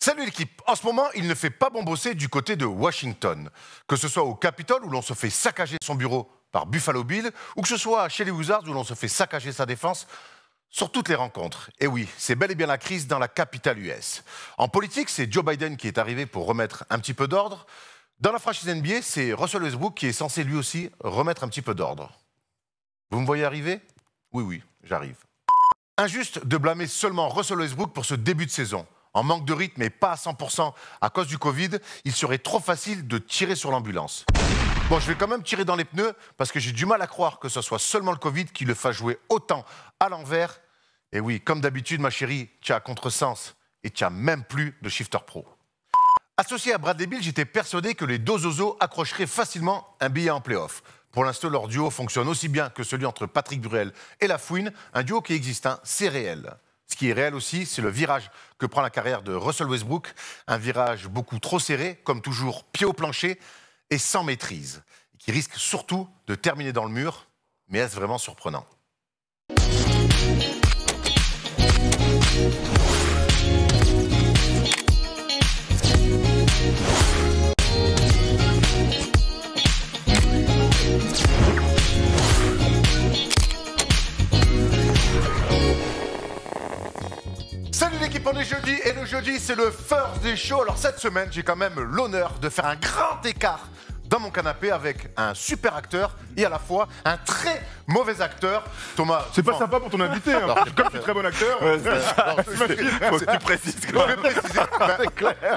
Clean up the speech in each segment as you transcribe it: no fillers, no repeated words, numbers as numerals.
Salut l'équipe. En ce moment, il ne fait pas bon bosser du côté de Washington. Que ce soit au Capitole où l'on se fait saccager son bureau par Buffalo Bill, ou que ce soit chez les Wizards où l'on se fait saccager sa défense sur toutes les rencontres. Et oui, c'est bel et bien la crise dans la capitale US. En politique, c'est Joe Biden qui est arrivé pour remettre un petit peu d'ordre. Dans la franchise NBA, c'est Russell Westbrook qui est censé lui aussi remettre un petit peu d'ordre. Vous me voyez arriver? Oui, j'arrive. Injuste de blâmer seulement Russell Westbrook pour ce début de saison. En manque de rythme et pas à 100% à cause du Covid, il serait trop facile de tirer sur l'ambulance. Bon, je vais quand même tirer dans les pneus parce que j'ai du mal à croire que ce soit seulement le Covid qui le fasse jouer autant à l'envers. Et oui, comme d'habitude, ma chérie, tu as contresens et tu n'as même plus de shifter pro. Associé à Bradley Beal, j'étais persuadé que les deux zozos accrocheraient facilement un billet en play-off. Pour l'instant, leur duo fonctionne aussi bien que celui entre Patrick Bruel et La Fouine, un duo qui existe, c'est réel. Ce qui est réel aussi, c'est le virage que prend la carrière de Russell Westbrook, un virage beaucoup trop serré, comme toujours pied au plancher et sans maîtrise, qui risque surtout de terminer dans le mur. Mais est-ce vraiment surprenant ? Salut l'équipe, on est jeudi et le jeudi c'est le first day show. Alors cette semaine j'ai quand même l'honneur de faire un grand écart dans mon canapé avec un super acteur et à la fois un très mauvais acteur. Thomas, c'est pas sympa pour ton invité, hein. Comme tu es très bon acteur. Faut que tu précises.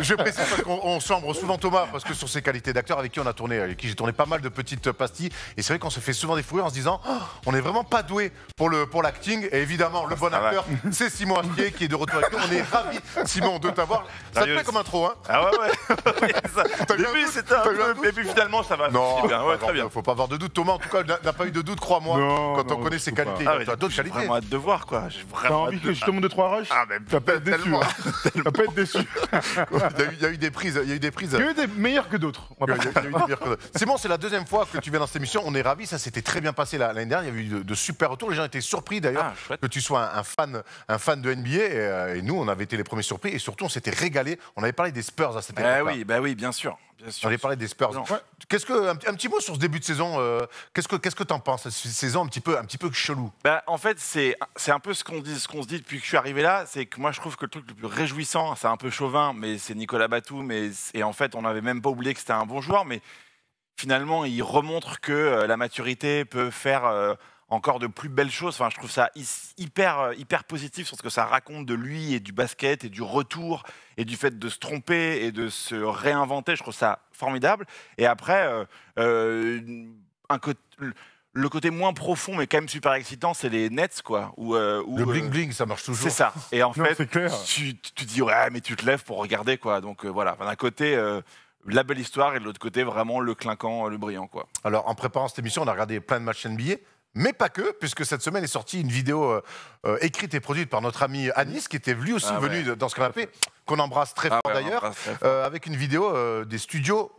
Je précise parce qu'on chambre souvent Thomas parce que sur ses qualités d'acteur avec qui on a tourné, avec qui j'ai tourné pas mal de petites pastilles et c'est vrai qu'on se fait souvent des fourrures en se disant oh, on n'est vraiment pas doué pour l'acting et évidemment le bon acteur c'est Simon Astier qui est de retour avec nous. On est ravis Simon de t'avoir. Ça te plaît comme intro hein? Ah ouais. Début c'était un peu et puis finalement ça va. Non, bien. Ouais, très bien. Faut pas avoir de doute. Thomas en tout cas n'a pas eu de doute, crois-moi, quand on connaît ses qualités. Tu as d'autres qualités. J'ai vraiment hâte de voir quoi. T'as envie que je te montre 2 3 rushs? Tu vas pas être déçu. Tu vas pas être déçu. Il y a eu des prises. Il y a eu des meilleurs que d'autres. Simon, c'est la deuxième fois que tu viens dans cette émission. On est ravis. Ça s'était très bien passé l'année dernière. Il y a eu de super retours. Les gens étaient surpris d'ailleurs que tu sois un fan de NBA. Et nous, on avait été les premiers surpris. Et surtout, on s'était régalé. On avait parlé des Spurs à cette époque. Bah oui, bien sûr. On avait parlé des Spurs. Ouais. Un petit mot sur ce début de saison. Qu'est-ce que t'en penses? Cette saison un petit peu chelou. Bah, en fait, c'est un peu ce qu'on se dit depuis que je suis arrivé là. C'est que moi, je trouve que le truc le plus réjouissant, c'est un peu chauvin, mais c'est Nicolas Batum. Et en fait, on n'avait même pas oublié que c'était un bon joueur. Mais finalement, il remontre que la maturité peut faire encore de plus belles choses. Enfin, je trouve ça hyper positif sur ce que ça raconte de lui et du basket et du retour et du fait de se tromper et de se réinventer. Je trouve ça formidable. Et après, le côté moins profond mais quand même super excitant, c'est les Nets quoi. Le bling bling, ça marche toujours. C'est ça. Et en fait, clair. Tu dis ouais, mais tu te lèves pour regarder quoi. Donc voilà. D'un côté. La belle histoire et de l'autre côté, vraiment le clinquant, le brillant. Quoi. Alors, en préparant cette émission, on a regardé plein de matchs NBA, mais pas que, puisque cette semaine est sortie une vidéo écrite et produite par notre ami Anis, qui était lui aussi venu dans ce canapé, qu'on embrasse très fort d'ailleurs, avec une vidéo des studios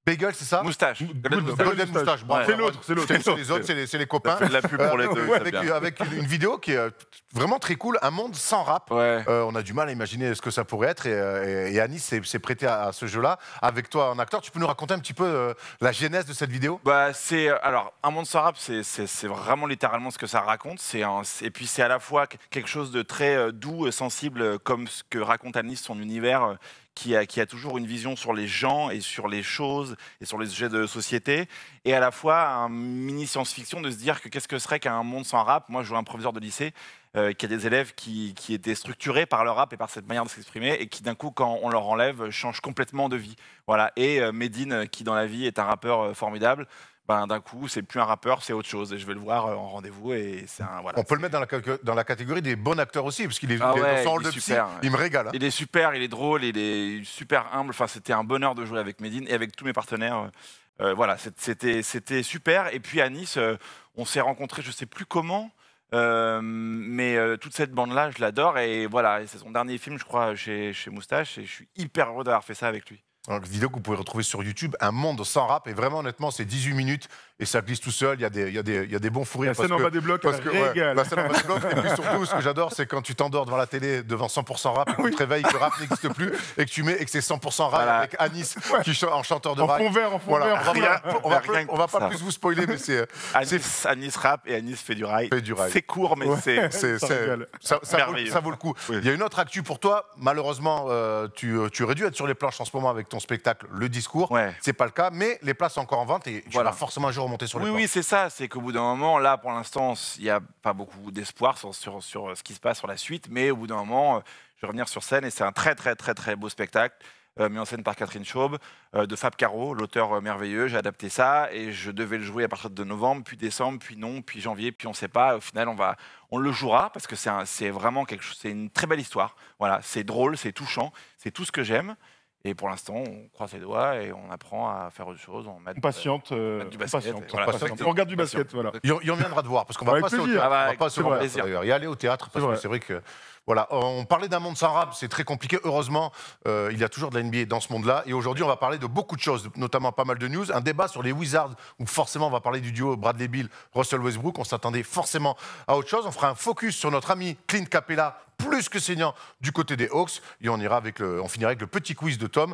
Bagel, c'est ça? Moustache. Golden Moustache. Ouais. C'est l'autre. C'est les autres, c'est les copains. La pub pour les deux. Avec une vidéo qui est vraiment très cool, un monde sans rap. Ouais. On a du mal à imaginer ce que ça pourrait être. Et Anis s'est prêté à ce jeu-là. Avec toi en acteur, tu peux nous raconter un petit peu la genèse de cette vidéo? Alors, un monde sans rap, c'est vraiment littéralement ce que ça raconte. Et puis c'est à la fois quelque chose de très doux, sensible, comme ce que raconte Anis, son univers. Qui a toujours une vision sur les gens et sur les choses et sur les sujets de société, et à la fois un mini science-fiction de se dire que qu'est-ce que serait qu'un monde sans rap. Moi, je vois un professeur de lycée qui a des élèves qui étaient structurés par le rap et par cette manière de s'exprimer, et qui d'un coup, quand on leur enlève, changent complètement de vie. Voilà. Et Medine, qui dans la vie est un rappeur formidable, d'un coup, c'est plus un rappeur, c'est autre chose. Et je vais le voir en rendez-vous. Et On peut le mettre dans la catégorie des bons acteurs aussi, parce qu'il est dans son rôle de psy, il me régale. Hein. Il est super, il est drôle, il est super humble. Enfin, c'était un bonheur de jouer avec Medine et avec tous mes partenaires. Voilà, c'était super. Et puis à Nice, on s'est rencontrés, je ne sais plus comment, mais toute cette bande-là, je l'adore. Et voilà, c'est son dernier film, je crois, chez Moustache. Et je suis hyper heureux d'avoir fait ça avec lui. Une vidéo que vous pouvez retrouver sur YouTube, un monde sans rap. Et vraiment, honnêtement, c'est 18 minutes et ça glisse tout seul. Il y a des bons fous rires. La scène en bas des blocs, elle régale. La scène en bas des blocs. Et puis surtout, ce que j'adore, c'est quand tu t'endors devant la télé, devant 100% rap, et que tu te réveilles, que le rap n'existe plus, et que tu mets et que c'est 100% rap avec Anis en chanteur de rap. En fond vert. On va pas plus vous spoiler, mais c'est. Anis rap et Anis fait du rail. C'est court, mais ça vaut le coup. Il y a une autre actu pour toi. Malheureusement, tu aurais dû être sur les planches en ce moment avec ton spectacle Le Discours. C'est pas le cas, mais les places sont encore en vente et tu vas forcément un jour remonter sur les planches. Oui, c'est ça. C'est qu'au bout d'un moment, là, pour l'instant, il n'y a pas beaucoup d'espoir sur ce qui se passe sur la suite, mais au bout d'un moment, je vais revenir sur scène et c'est un très beau spectacle. Mis en scène par Catherine Chaube, de Fab Caro, l'auteur merveilleux. J'ai adapté ça et je devais le jouer à partir de novembre, puis décembre, puis non, puis janvier, puis on ne sait pas. Au final, on le jouera parce que c'est vraiment quelque chose. C'est une très belle histoire. Voilà, c'est drôle, c'est touchant, c'est tout ce que j'aime. Et pour l'instant, on croise les doigts et on apprend à faire autre chose. On patiente, du basket. On regarde du basket, voilà. Il en viendra de voir parce qu'on va passer au théâtre. Et aller au théâtre parce que c'est vrai que. Voilà, on parlait d'un monde sans rap, c'est très compliqué. Heureusement, il y a toujours de la NBA dans ce monde-là. Et aujourd'hui, on va parler de beaucoup de choses, notamment pas mal de news. Un débat sur les Wizards, où forcément, on va parler du duo Bradley Beal, Russell Westbrook. On s'attendait forcément à autre chose. On fera un focus sur notre ami Clint Capella, plus que saignant du côté des Hawks. Et on finira avec le petit quiz de Tom.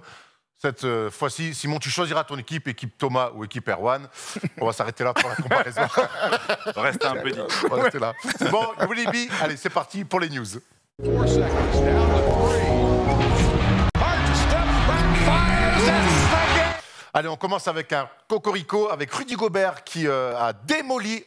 Cette fois-ci, Simon, tu choisiras ton équipe Thomas ou équipe Erwan. On va s'arrêter là pour la comparaison. On reste un peu dit. On va rester là. Bon, Willy B, allez, c'est parti pour les news. 4 seconds down to 3. Hart step back, fires, that's the game. Allez, on commence avec un cocorico, avec Rudy Gobert qui a démoli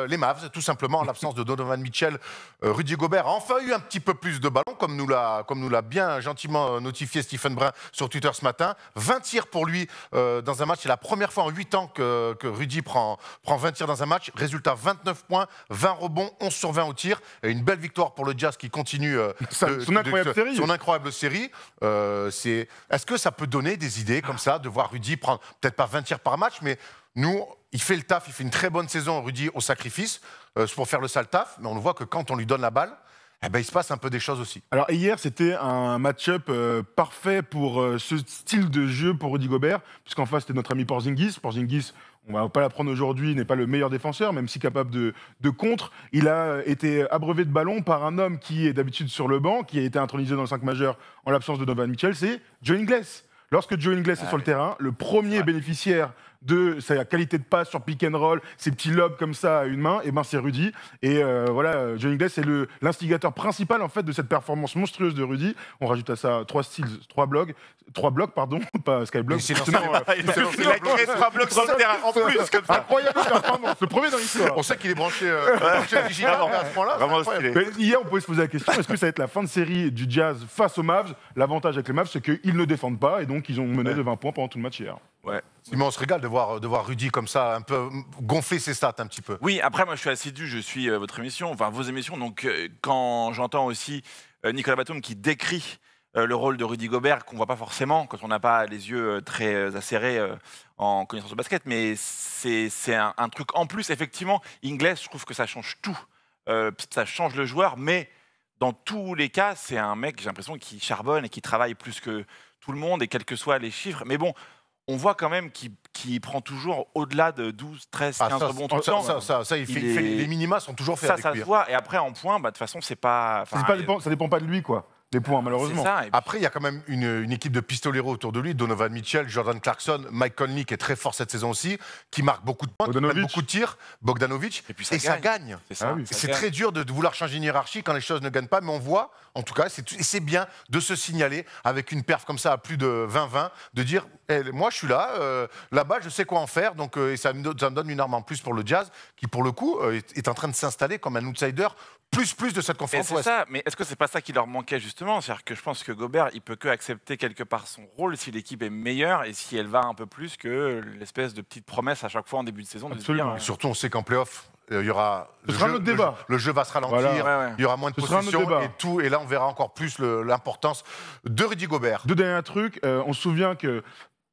les Mavs, tout simplement, en l'absence de Donovan Mitchell. Rudy Gobert a enfin eu un petit peu plus de ballons, comme nous l'a bien gentiment notifié Stephen Brun sur Twitter ce matin. 20 tirs pour lui dans un match. C'est la première fois en 8 ans que Rudy prend 20 tirs dans un match. Résultat, 29 points, 20 rebonds, 11 sur 20 au tir. Et une belle victoire pour le Jazz qui continue son incroyable série. Est-ce que ça peut donner des idées comme ça, de voir Rudy prendre peut-être pas 20 tirs par match, mais nous, il fait le taf, il fait une très bonne saison, Rudy, au sacrifice, pour faire le sale taf, mais on voit que quand on lui donne la balle, il se passe un peu des choses aussi. Alors hier, c'était un match-up parfait pour ce style de jeu pour Rudy Gobert, puisqu'en face, c'était notre ami Porzingis. Porzingis, on ne va pas l'apprendre aujourd'hui, n'est pas le meilleur défenseur, même si capable de contre. Il a été abreuvé de ballons par un homme qui est d'habitude sur le banc, qui a été intronisé dans le 5 majeur en l'absence de Donovan Mitchell, c'est Joe Ingles. Lorsque Joe Ingles est sur le terrain, le premier bénéficiaire de sa qualité de passe sur pick and roll, ces petits lobes comme ça à une main, c'est Rudy. Et voilà, Joe Ingles est l'instigateur principal en fait de cette performance monstrueuse de Rudy. On rajoute à ça 3 blocs, pas Skyblock. Il a créé 3 blocs sur le terrain en plus. Comme ça. Incroyable performance, le premier dans l'histoire. On sait qu'il est branché digital à ce point-là. Hier, on pouvait se poser la question, est-ce que ça va être la fin de série du Jazz face aux Mavs? L'avantage avec les Mavs, c'est qu'ils ne défendent pas et donc ils ont mené de 20 points pendant tout le match hier. Ouais. Simon, on se régale de voir Rudy comme ça, un peu gonfler ses stats un petit peu. Oui, après, moi, je suis assidu, je suis votre émission, enfin vos émissions. Donc, quand j'entends aussi Nicolas Batum qui décrit le rôle de Rudy Gobert, qu'on ne voit pas forcément quand on n'a pas les yeux très acérés en connaissance de basket, mais c'est un truc en plus. Effectivement, Ingles, je trouve que ça change tout. Ça change le joueur, mais dans tous les cas, c'est un mec, j'ai l'impression, qui charbonne et qui travaille plus que tout le monde, et quels que soient les chiffres. Mais bon, on voit quand même qu'il prend toujours au-delà de 12, 13, 15 rebonds tout le temps. Ça, les minima sont toujours faits avec lui. Ça se voit. Et après, en points, de toute façon, c'est pas... Ça dépend pas de lui, quoi. Les points, malheureusement. Ça, après, il y a quand même une équipe de pistoleros autour de lui. Donovan Mitchell, Jordan Clarkson, Mike Conley, qui est très fort cette saison aussi, qui marque beaucoup de points, beaucoup de tirs, Bogdanovic, et ça gagne. C'est très dur de vouloir changer une hiérarchie quand les choses ne gagnent pas, mais on voit, en tout cas, c'est bien de se signaler avec une perf comme ça à plus de 20-20, de dire moi je suis là, là-bas je sais quoi en faire, donc et ça me donne une arme en plus pour le Jazz, qui pour le coup est en train de s'installer comme un outsider plus de cette conférence. C'est ça, mais est-ce que c'est pas ça qui leur manquait justement? C'est-à-dire que je pense que Gobert, il peut que accepter quelque part son rôle si l'équipe est meilleure et si elle va un peu plus que l'espèce de petite promesse à chaque fois en début de saison. Absolument. Surtout, on sait qu'en play-off, il y aura le jeu va se ralentir, il y aura moins de possession et tout, et là on verra encore plus l'importance de Rudy Gobert. Deux derniers trucs, on se souvient que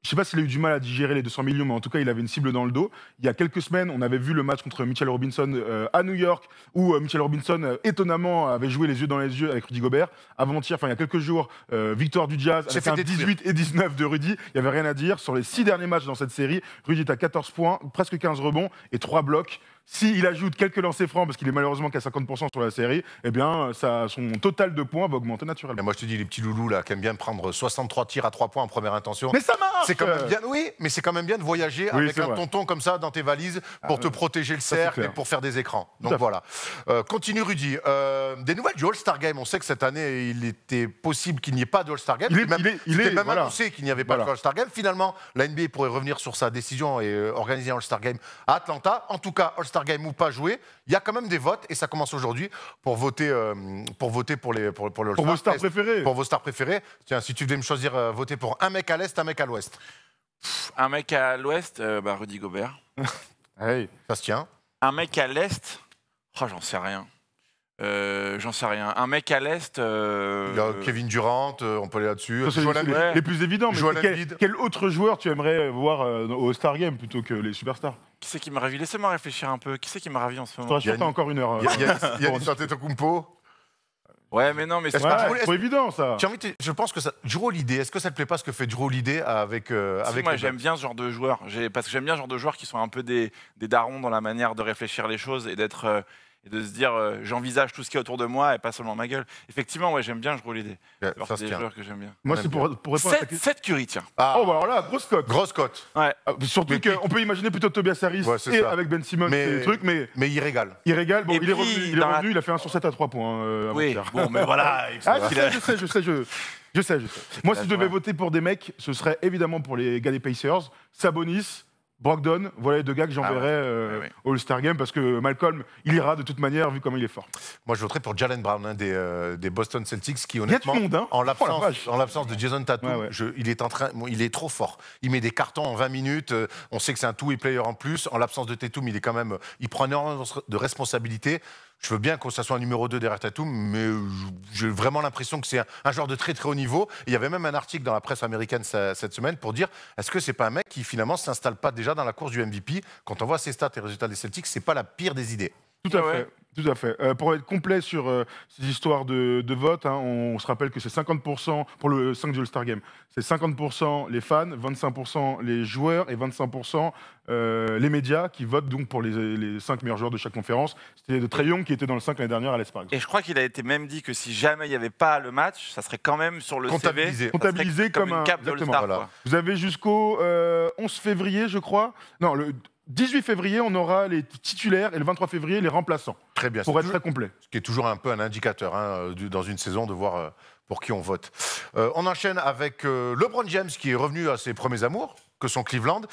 je sais pas s'il a eu du mal à digérer les 200 millions, mais en tout cas, il avait une cible dans le dos. Il y a quelques semaines, on avait vu le match contre Mitchell Robinson à New York, où Mitchell Robinson, étonnamment, avait joué les yeux dans les yeux avec Rudy Gobert. Avant-hier, il y a quelques jours, victoire du Jazz, avec un 18 et 19 de Rudy. Il n'y avait rien à dire. Sur les 6 derniers matchs dans cette série, Rudy est à 14 points, presque 15 rebonds et 3 blocs. S'il ajoute quelques lancers francs, parce qu'il est malheureusement qu'à 50% sur la série, eh bien, son total de points va augmenter naturellement. Et moi, je te dis, les petits loulous là, qui aiment bien prendre 63 tirs à 3 points en première intention. Mais ça marche. C'est quand même bien, oui, mais c'est quand même bien de voyager avec un tonton comme ça dans tes valises pour te protéger le cercle et pour faire des écrans. Donc voilà. Continue Rudy. Des nouvelles du All-Star Game. On sait que cette année, il était possible qu'il n'y ait pas de All-Star Game. Il est même annoncé qu'il n'y avait pas de All-Star Game. Finalement, la NBA pourrait revenir sur sa décision et organiser un All-Star Game à Atlanta. En tout cas, All-Star Game ou pas joué, il y a quand même des votes et ça commence aujourd'hui pour voter pour le All-Star. Pour vos stars préférées. Pour vos stars préférées. Tiens, si tu devais me choisir, voter pour un mec à l'Est, un mec à l'Ouest. Un mec à l'Ouest, Rudy Gobert. Hey. Ça se tient. Un mec à l'Est, j'en sais rien. Un mec à l'Est. Il y a Kevin Durant, on peut aller là-dessus. C'est les plus évidents. Mais quel autre joueur tu aimerais voir au Star Game plutôt que les superstars? Qui c'est qui me ravit? Laissez-moi réfléchir un peu. Qui c'est qui me ravit en ce moment? Je te rassure, t'as encore une heure. Il y a Giannis Antetokounmpo. Ouais, mais non, mais c'est c'est trop évident, ça. Je pense que ça. Drew Holiday, est-ce que ça te plaît pas ce que fait Drew Holiday avec moi, j'aime bien ce genre de joueurs. Parce que j'aime bien ce genre de joueurs qui sont un peu des darons dans la manière de réfléchir les choses et d'être. Et de se dire, j'envisage tout ce qui est autour de moi et pas seulement ma gueule. Effectivement, ouais, j'aime bien Drew Holiday. C'est des joueurs que j'aime bien. Moi, c'est pour répondre à ta question. 7 Curry, tiens. Ah. Oh, bah alors là, grosse cote. Grosse cote. Ouais. Surtout qu'on peut imaginer plutôt Tobias Harris et avec Ben Simmons et des trucs, mais il régale. Il régale. Bon, il est revenu, il a fait 1 sur 7 à 3 points. Oui, bon, mais voilà. Je sais. Moi, si je devais voter pour des mecs, ce serait évidemment pour les gars des Pacers, Sabonis, Brogdon, voilà les deux gars que j'enverrais au All-Star Game parce que Malcolm, il ira de toute manière vu comment il est fort. Moi, je voterais pour Jalen Brown, des Boston Celtics, qui honnêtement, il y a du monde, hein. en l'absence de Jason Tatum, il est trop fort. Il met des cartons en 20 minutes. On sait que c'est un two-way player en plus. En l'absence de Tatum, il prend énormément de responsabilités. Je veux bien que ça soit un numéro 2 derrière Tatum, mais j'ai vraiment l'impression que c'est un joueur de très très haut niveau. Et il y avait même un article dans la presse américaine cette semaine pour dire est-ce que c'est pas un mec qui finalement s'installe pas déjà dans la course du MVP? Quand on voit ses stats et résultats des Celtics, c'est pas la pire des idées. Tout à fait. Pour être complet sur ces histoires de vote, hein, on se rappelle que c'est 50% pour le 5 du All-Star Game. C'est 50% les fans, 25% les joueurs et 25% les médias qui votent donc pour les 5 meilleurs joueurs de chaque conférence. C'était de Trae Young qui était dans le 5 l'année dernière à l'Est, par exemple. Et je crois qu'il a été même dit que si jamais il n'y avait pas le match, ça serait quand même sur le CV. Comptabilisé comme une cape de All-Star. Voilà. Vous avez jusqu'au 11 février, je crois. Non, le 18 février, on aura les titulaires et le 23 février, les remplaçants. Très bien. Pour être très complet. Ce qui est toujours un peu un indicateur dans une saison de voir pour qui on vote. On enchaîne avec LeBron James qui est revenu à ses premiers amours, que sont Cleveland.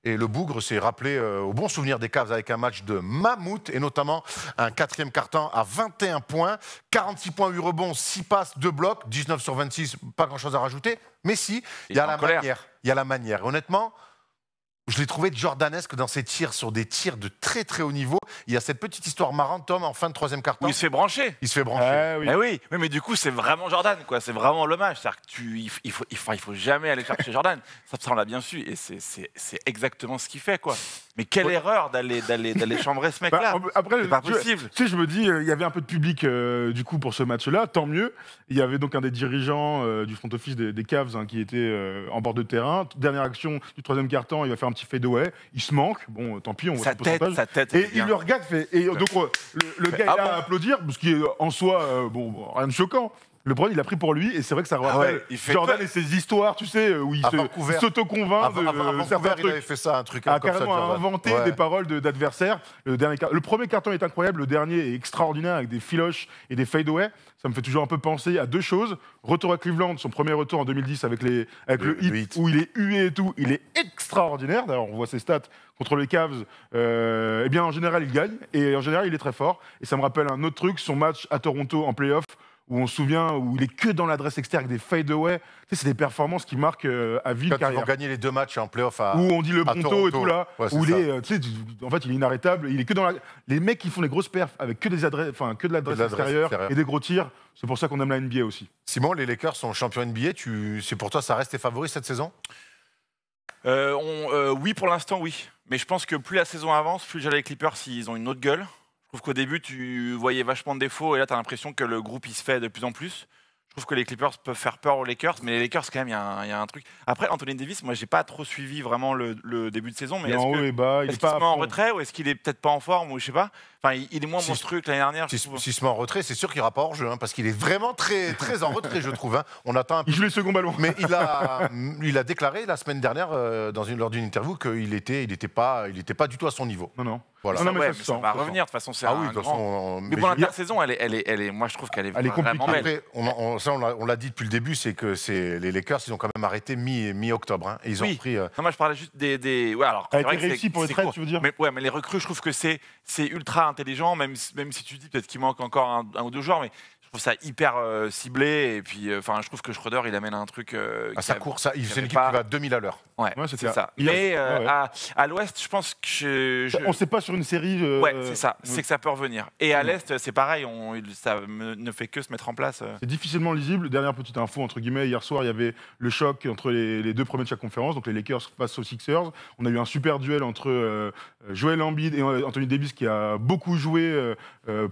Et le bougre s'est rappelé au bon souvenir des Cavs avec un match de mammouth et notamment un 4e quart-temps à 21 points, 46 points, 8 rebonds, 6 passes, 2 blocs, 19 sur 26, pas grand-chose à rajouter. Mais si, il y a la manière. Honnêtement, je l'ai trouvé jordanesque dans ses tirs sur des tirs de très très haut niveau. Il y a cette petite histoire marrante, Tom, en fin de 3e quart-temps. Il se fait brancher. Oui, mais du coup, c'est vraiment Jordan, quoi. C'est vraiment l'hommage. C'est-à-dire qu'il faut jamais aller chercher Jordan. Ça, on l'a bien su. Et c'est exactement ce qu'il fait, quoi. Mais quelle erreur d'aller chambrer ce mec-là. Après, c'est pas possible. Tu sais, je me dis, il y avait un peu de public du coup pour ce match-là, tant mieux. Il y avait donc un des dirigeants du front office des Cavs qui était en bord de terrain. Dernière action du 3e quart-temps, il va faire un petit fadeaway. Il se manque. Bon, tant pis, on voit sa tête. Et il le regarde, et donc le gars est là à applaudir, ce qui est en soi, rien de choquant. LeBron, il a pris pour lui, et c'est vrai que ça rappelle Jordan et ses histoires, tu sais, où il s'auto-convainc de certains trucs. Il avait fait ça, un truc comme carrément inventé des paroles d'adversaires. Le premier carton est incroyable, le dernier est extraordinaire, avec des filoches et des fadeaway. Ça me fait toujours un peu penser à deux choses. Retour à Cleveland, son premier retour en 2010 avec le Heat, où il est hué et tout. Il est extraordinaire. D'ailleurs, on voit ses stats contre les Cavs. Eh bien, en général, il gagne. Et en général, il est très fort. Et ça me rappelle un autre truc, son match à Toronto en play-off, où on se souvient, où il est que dans l'adresse externe avec des fadeaway. Tu sais, c'est des performances qui marquent à vie quand carrière. Ils vont gagner les 2 matchs en play-off à où on dit le Bronto et tout là, où il est, en fait, il est inarrêtable. Il est que dans les mecs qui font les grosses perfs avec que de l'adresse extérieure et des gros tirs. C'est pour ça qu'on aime la NBA aussi. Simon, les Lakers sont champions NBA. C'est pour toi, ça reste tes favoris cette saison? Oui, pour l'instant, oui. Mais je pense que plus la saison avance, plus déjà les Clippers, ils ont une autre gueule. Je trouve qu'au début, tu voyais vachement de défauts et là, tu as l'impression que le groupe, il se fait de plus en plus. Je trouve que les Clippers peuvent faire peur aux Lakers, mais les Lakers, quand même, il y a un truc. Après, Anthony Davis, moi, j'ai pas trop suivi vraiment le début de saison, mais Il est en haut et bas, il est-ce est qu'il pas se à met en fond. retrait ou est-ce qu'il est peut-être pas en forme ou je sais pas. Enfin, il est moins monstrueux que l'année dernière. je trouve. S'il se met en retrait, c'est sûr qu'il n'y aura pas hors-jeu, parce qu'il est vraiment très, très en retrait, je trouve. On attend un peu. Il joue les seconds ballons. Mais il a déclaré la semaine dernière, lors d'une interview, qu'il n'était pas du tout à son niveau. Non. Voilà. Non, mais Ouais, ça mais se ça sent, va ça se revenir. De toute façon, c'est Ah un oui, de toute grand. façon. Mais pour l'intersaison, elle est, moi, je trouve qu'elle est Elle est vraiment compliquée. belle. Après, on l'a dit depuis le début, c'est que les Lakers, ils ont quand même arrêté mi-octobre. Et ils ont Oui. repris. Non, moi je parlais juste des. Ouais, alors, Elle a c'est vrai été que réussie pour les c'est trades, court. tu veux dire mais les recrues, je trouve que c'est ultra intelligent, même si tu dis peut-être qu'il manque encore un ou deux joueurs, mais je trouve ça hyper ciblé. Et puis, enfin, je trouve que Schroeder, il amène un truc. à sa course, c'est avait une équipe pas- qui va à 2000 à l'heure. Ouais, Ouais, c'est c'était ça. hier. Mais Ouais. à l'ouest, je pense que On ne sait pas sur une série. Ouais, c'est ça. ouais. C'est que ça peut revenir. Et à l'est, c'est pareil. Ça ne fait que se mettre en place. C'est difficilement lisible. Dernière petite info, entre guillemets, hier soir, il y avait le choc entre les deux premiers de chaque conférence, donc les Lakers face aux Sixers. On a eu un super duel entre Joel Embiid et Anthony Davis qui a beaucoup joué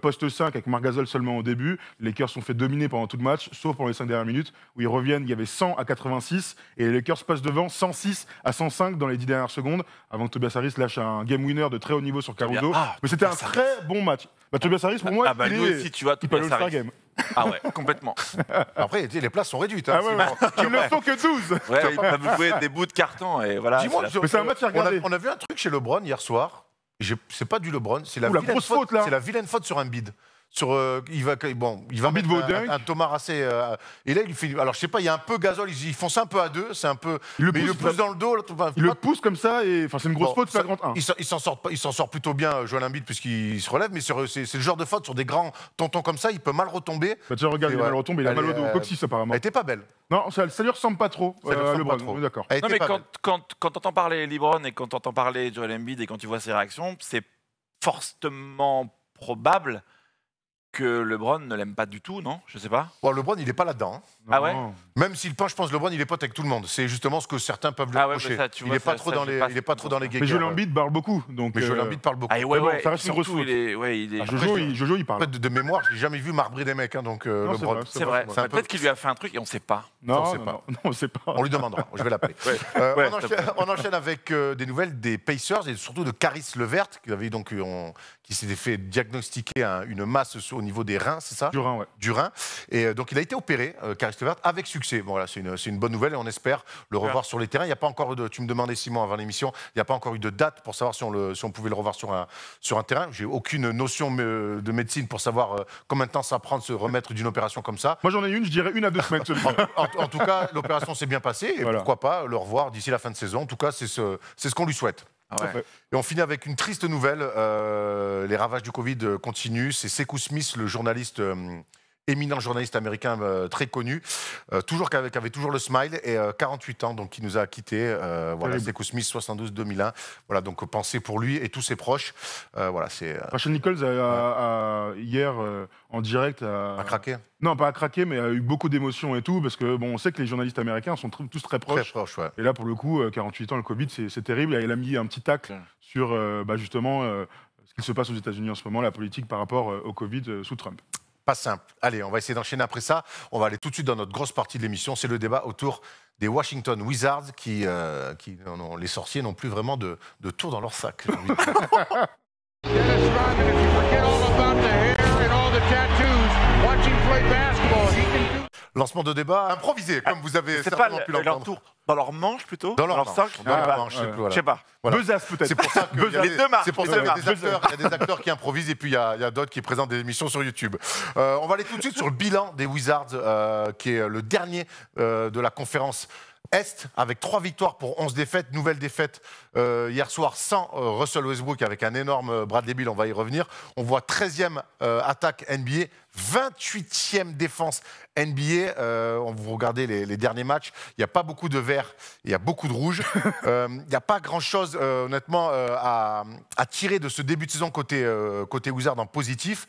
poste 5 avec Marc Gasol seulement au début. Les Lakers sont fait dominer pendant tout le match, sauf pendant les 5 dernières minutes où ils reviennent, il y avait 100 à 86 et les Lakers passent devant 106 à 105 dans les 10 dernières secondes avant que Tobias Harris lâche un game winner de très haut niveau sur Caruso. Ah, Mais c'était un Tobias Harris. très bon match. Tobias Harris, pour moi, bah, il lui est... aussi, tu vois, il peut aller Tobias au All-Star Harris. Game. Ah ouais, complètement. Après, les places sont réduites. Ah ouais, ouais. Il ne faut que 12. Ouais, ils peuvent jouer des bouts de carton et voilà. Dis-moi, c'est la- Mais c'est un match à regarder. on a vu un truc chez LeBron hier soir. C'est pas du LeBron, c'est la Ouh, la vilaine grosse faute, là. C'est la vilaine faute sur Embiid. Il va Embiid mettre va au dunk. un Thomas Racé. Et là, il fait. Alors, je sais pas, il y a un peu Gasol, ils font ça un peu à deux. C'est un peu. Il le mais il le pousse, pousse dans le dos. Là, Il le pousse comme ça et enfin c'est une grosse faute ça- flagrante 1. il s'en sort plutôt bien, Joel Embiid, puisqu'il se relève. Mais c'est le genre de faute sur des grands tontons comme ça, il peut mal retomber. Bah, tu regarde, Et il a mal ouais. retombé, il a Elle mal au est, dos, coccyx apparemment. Elle était pas belle. Non, ça lui ressemble pas trop. Ça lui ressemble LeBron, pas trop. on est d'accord. Elle Non, était mais pas belle. quand t'entends parler LeBron et quand t'entends parler Joel Embiid et quand tu vois ses réactions, c'est fortement probable que LeBron ne l'aime pas du tout, non? Je sais pas. Bon, LeBron, il est pas là-dedans. hein. Ah ouais? Non. Même s'il pense, je pense, LeBron, il est pote avec tout le monde. C'est justement ce que certains peuvent lui Ah ouais, reprocher. mais ça, tu Il vois, est pas ça, trop ça, dans j'ai les, pas il est pas trop dans les Mais guéguerres. Joel Embiid parle beaucoup. Donc, Mais Joel Embiid parle beaucoup. Ah ouais, bon, ouais. ça reste une grosse Surtout, faute. il est. Ah, Après, Jojo, il parle. Après, de mémoire, j'ai jamais vu marbrer des mecs, donc Non, c'est LeBron. vrai, C'est vrai. C'est un peu- Peut-être qu'il lui a fait un truc et on sait pas. Non, on sait non, pas. non, on sait pas. On lui demandera, je vais l'appeler. Ouais. Ouais, On enchaîne avec des nouvelles des Pacers et surtout de Caris Levert, qui s'était fait diagnostiquer une masse au niveau des reins, c'est ça? Durin, ouais. Du rein. Et donc il a été opéré, Caris Levert, avec succès. Bon, voilà, c'est une bonne nouvelle et on espère le revoir sur les terrains. Il n'y a pas encore eu de, tu me demandais Simon avant l'émission, il n'y a pas encore eu de date pour savoir si on pouvait le revoir sur un terrain. J'ai aucune notion de médecine pour savoir combien de temps ça prend de se remettre d'une opération comme ça. Moi j'en ai une, je dirais 1 à 2 semaines seulement. En tout cas, l'opération s'est bien passée et Voilà. pourquoi pas le revoir d'ici la fin de saison. En tout cas, c'est ce qu'on lui souhaite. Ah ouais. Parfait. Et on finit avec une triste nouvelle. Les ravages du Covid continuent. C'est Sekou Smith, le journaliste, éminent journaliste américain très connu, qui avait toujours le smile, et 48 ans, donc qui nous a quittés. Voilà, Terrible. Sekou Smith, 72-2001. Voilà, donc pensez pour lui et tous ses proches. Voilà, c'est Rachel Nichols hier en direct à craquer. Non, pas à craquer, mais a eu beaucoup d'émotions et tout, parce que bon, on sait que les journalistes américains sont tous très Très proches. proche, ouais. Et là, pour le coup, 48 ans, le Covid, c'est terrible. Et elle a mis un petit tacle Ouais. sur justement ce qui se passe aux États-Unis en ce moment, la politique par rapport au Covid sous Trump. Pas simple. Allez, on va essayer d'enchaîner après ça. On va aller tout de suite dans notre grosse partie de l'émission. C'est le débat autour des Washington Wizards les sorciers n'ont plus vraiment de tour dans leur sac. j'ai envie de dire. Dennis Rodman, if you forget all about the hair and all the tattoos, watching play basketball, he can do. Lancement de débat improvisé, comme vous avez C'est pas certainement pu leur l'entendre. tour. Dans leur manche plutôt? Dans leur sac? manche, dans leur Ah, manche, je sais ouais. plus, voilà. Je sais pas. Voilà. Besace peut-être. C'est pour ça qu'il y a Les deux marques, c'est pour les ça deux qu'il y a des acteurs qui improvisent et puis il y a d'autres qui présentent des émissions sur YouTube. On va aller tout de suite sur le bilan des Wizards, qui est le dernier de la conférence Est, avec 3 victoires pour 11 défaites. Nouvelle défaite hier soir sans Russell Westbrook, avec un énorme Bradley Beal, on va y revenir. On voit 13e attaque NBA, 28e défense NBA. Vous regardez les derniers matchs, il n'y a pas beaucoup de vert, il y a beaucoup de rouge. Il n'y a pas grand-chose, honnêtement, à tirer de ce début de saison côté Wizards en positif.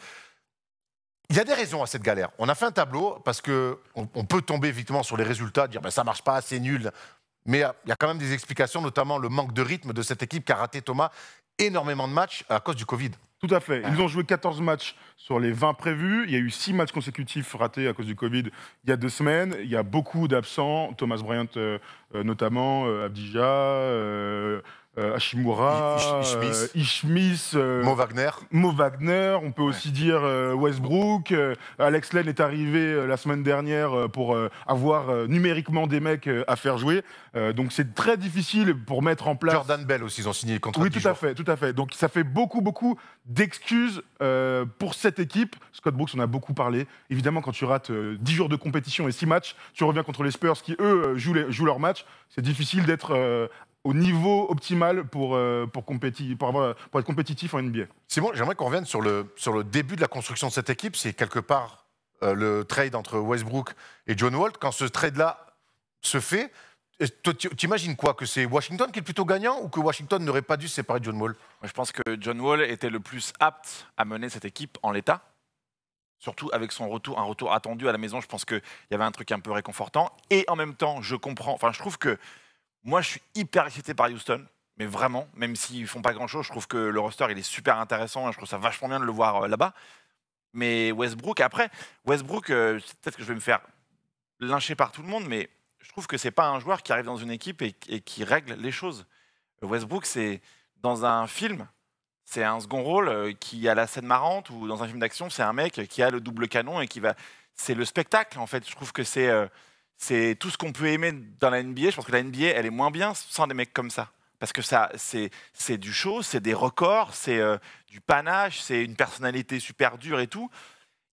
Il y a des raisons à cette galère. On a fait un tableau parce qu'on peut tomber effectivement sur les résultats, dire ben, ça marche pas, c'est nul. Mais il y a quand même des explications, notamment le manque de rythme de cette équipe qui a raté, Thomas, énormément de matchs à cause du Covid. Tout à fait. Ils ont joué 14 matchs sur les 20 prévus. Il y a eu 6 matchs consécutifs ratés à cause du Covid il y a 2 semaines. Il y a beaucoup d'absents, Thomas Bryant notamment, Abdija, Hashimura, Ishmis, Mo Wagner. On peut aussi dire Westbrook. Alex Len est arrivé la semaine dernière pour avoir numériquement des mecs à faire jouer. Donc c'est très difficile pour mettre en place... Jordan Bell aussi, ils ont signé les contrats de 10 jours. Oui, tout à fait. Donc ça fait beaucoup d'excuses pour cette équipe. Scott Brooks, on a beaucoup parlé. Évidemment, quand tu rates 10 jours de compétition et 6 matchs, tu reviens contre les Spurs qui, eux, jouent leur match. C'est difficile d'être au niveau optimal pour être compétitif en NBA. Simon, j'aimerais qu'on revienne sur le début de la construction de cette équipe. C'est quelque part le trade entre Westbrook et John Wall. Quand ce trade-là se fait, tu imagines quoi? Que c'est Washington qui est plutôt gagnant ou que Washington n'aurait pas dû se séparer de John Wall? Moi, je pense que John Wall était le plus apte à mener cette équipe en l'état. Surtout avec son retour, un retour attendu à la maison. Je pense qu'il y avait un truc un peu réconfortant. Et en même temps, je trouve que moi, je suis hyper excité par Houston, mais vraiment, même s'ils ne font pas grand-chose, je trouve que le roster, il est super intéressant. Je trouve ça vachement bien de le voir là-bas. Mais Westbrook, peut-être que je vais me faire lyncher par tout le monde, mais je trouve que ce n'est pas un joueur qui arrive dans une équipe et qui règle les choses. Westbrook, c'est dans un film, c'est un second rôle qui a la scène marrante, ou dans un film d'action, c'est un mec qui a le double canon et qui va... C'est le spectacle, en fait. Je trouve que c'est tout ce qu'on peut aimer dans la NBA. Je pense que la NBA, elle est moins bien sans des mecs comme ça. Parce que c'est du show, c'est des records, c'est du panache, c'est une personnalité super dure et tout.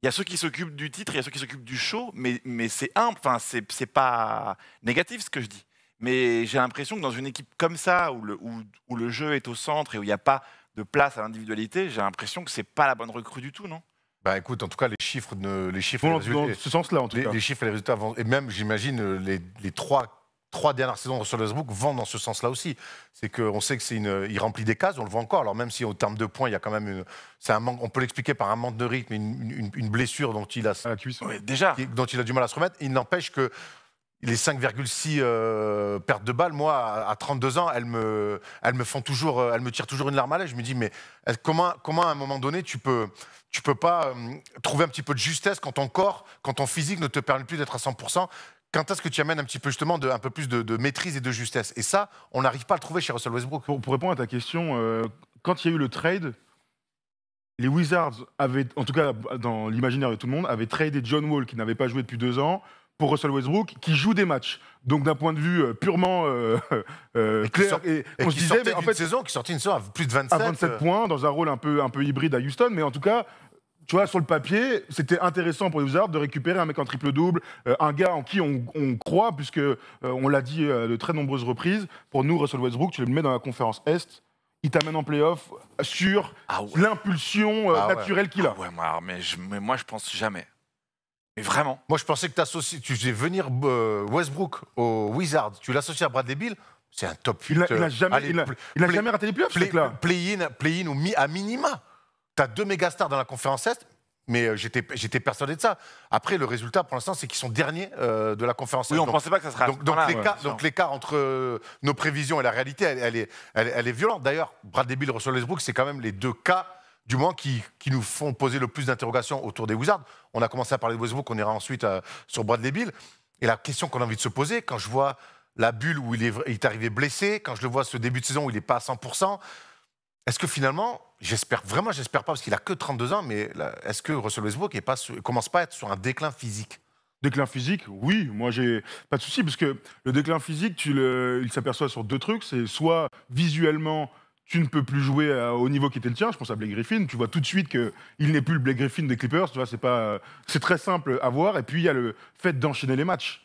Il y a ceux qui s'occupent du titre, il y a ceux qui s'occupent du show, mais c'est humble, enfin, c'est pas négatif ce que je dis. Mais j'ai l'impression que dans une équipe comme ça, où le jeu est au centre et où il n'y a pas de place à l'individualité, j'ai l'impression que c'est pas la bonne recrue du tout, non? Bah écoute, en tout cas, les chiffres dans ce sens-là, en tout cas. Les chiffres et les résultats vont, et même, j'imagine, les trois dernières saisons de Russell Westbrook vont dans ce sens-là aussi. C'est qu'on sait que il remplit des cases, on le voit encore. Alors même si au terme de points, il y a quand même c'est un manque. On peut l'expliquer par un manque de rythme, une blessure dont il a dont il a du mal à se remettre. Il n'empêche que les 5,6 pertes de balles, moi, à 32 ans, elles me tirent toujours une larme à l'œil. Je me dis, mais comment à un moment donné, tu peux pas trouver un petit peu de justesse quand ton corps, quand ton physique ne te permet plus d'être à 100%? Quand est-ce que tu amènes un petit peu justement un peu plus de maîtrise et de justesse? Et ça, on n'arrive pas à le trouver chez Russell Westbrook. Pour répondre à ta question, quand il y a eu le trade, les Wizards avaient, en tout cas dans l'imaginaire de tout le monde, avaient tradé John Wall, qui n'avait pas joué depuis 2 ans, pour Russell Westbrook, qui joue des matchs. Donc d'un point de vue purement clair, on se disait, mais en fait, qui sortait une saison à plus de 27 points, dans un rôle un peu hybride à Houston, mais en tout cas, tu vois, sur le papier, c'était intéressant pour les Wizards de récupérer un mec en triple-double, un gars en qui on croit, puisque on l'a dit de très nombreuses reprises. Pour nous, Russell Westbrook, tu le mets dans la conférence Est, il t'amène en play-off sur l'impulsion naturelle qu'il a. Mais moi, je pense jamais. Mais vraiment. Moi, je pensais que tu faisais venir Westbrook aux Wizards, tu l'associes à Bradley Beal, c'est un top 8. Il n'a jamais raté les playoffs, ce mec-là. Play-in ou à minima. Tu as 2 mégastars dans la conférence Est, mais j'étais persuadé de ça. Après, le résultat, pour l'instant, c'est qu'ils sont derniers de la conférence Est. Oui, on ne pensait pas que ça serait... Donc l'écart entre nos prévisions et la réalité, elle est violente. D'ailleurs, Bradley Beal et Russell Westbrook, c'est quand même les 2 cas, du moins, qui nous font poser le plus d'interrogations autour des Wizards. On a commencé à parler de Westbrook, on ira ensuite sur Bradley Beal. Et la question qu'on a envie de se poser, quand je vois la bulle où il est arrivé blessé, quand je le vois ce début de saison où il n'est pas à 100%, est-ce que finalement, j'espère pas parce qu'il a que 32 ans, mais est-ce que Russell Westbrook commence pas à être sur un déclin physique? Déclin physique, oui, moi j'ai pas de souci, parce que le déclin physique, il s'aperçoit sur 2 trucs. C'est soit visuellement, tu ne peux plus jouer au niveau qui était le tien. Je pense à Blake Griffin. Tu vois tout de suite qu'il n'est plus le Blake Griffin des Clippers. Tu vois, c'est très simple à voir. Et puis il y a le fait d'enchaîner les matchs.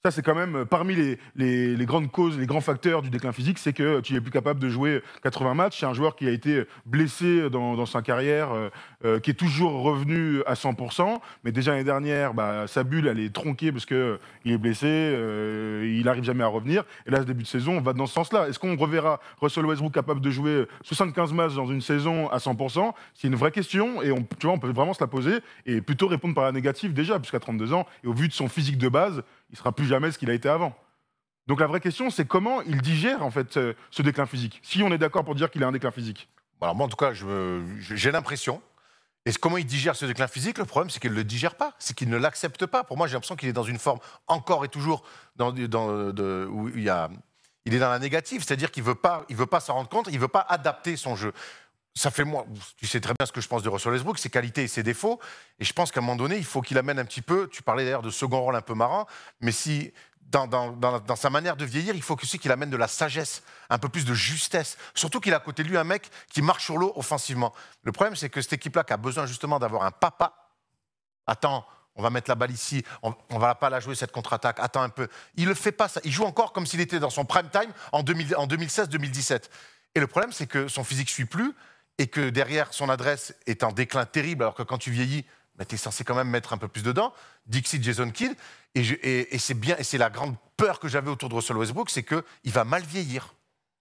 Ça, c'est quand même parmi les grandes causes, les grands facteurs du déclin physique, c'est que tu n'es plus capable de jouer 80 matchs. C'est un joueur qui a été blessé dans sa carrière, qui est toujours revenu à 100%. Mais déjà l'année dernière, sa bulle, elle est tronquée parce qu'il est blessé, il n'arrive jamais à revenir. Et là, ce début de saison, on va dans ce sens-là. Est-ce qu'on reverra Russell Westbrook capable de jouer 75 matchs dans une saison à 100%? C'est une vraie question et on peut vraiment se la poser et plutôt répondre par la négative déjà, puisqu'à 32 ans, et au vu de son physique de base, il ne sera plus jamais ce qu'il a été avant. Donc la vraie question, c'est comment il digère en fait ce déclin physique. Si on est d'accord pour dire qu'il a un déclin physique. Alors moi, en tout cas, j'ai l'impression. Et comment il digère ce déclin physique? Le problème, c'est qu'il ne le digère pas, c'est qu'il ne l'accepte pas. Pour moi, j'ai l'impression qu'il est dans une forme encore et toujours où il est dans la négative, c'est-à-dire qu'il veut pas s'en rendre compte, il veut pas adapter son jeu. Ça fait moi, tu sais très bien ce que je pense de Russell Westbrook, ses qualités et ses défauts. Et je pense qu'à un moment donné, il faut qu'il amène un petit peu. Tu parlais d'ailleurs de second rôle un peu marrant, mais si dans sa manière de vieillir, il faut aussi qu'il amène de la sagesse, un peu plus de justesse. Surtout qu'il a à côté de lui un mec qui marche sur l'eau offensivement. Le problème, c'est que cette équipe-là qui a besoin justement d'avoir un papa. Attends, on va mettre la balle ici, on va pas la jouer cette contre-attaque. Attends un peu. Il le fait pas ça. Il joue encore comme s'il était dans son prime time en 2016-2017. Et le problème, c'est que son physique suit plus et que derrière son adresse est en déclin terrible. Alors que quand tu vieillis, bah, tu es censé quand même mettre un peu plus dedans. Dixie, Jason Kidd. Et c'est bien, et c'est la grande peur que j'avais autour de Russell Westbrook, c'est qu'il va mal vieillir.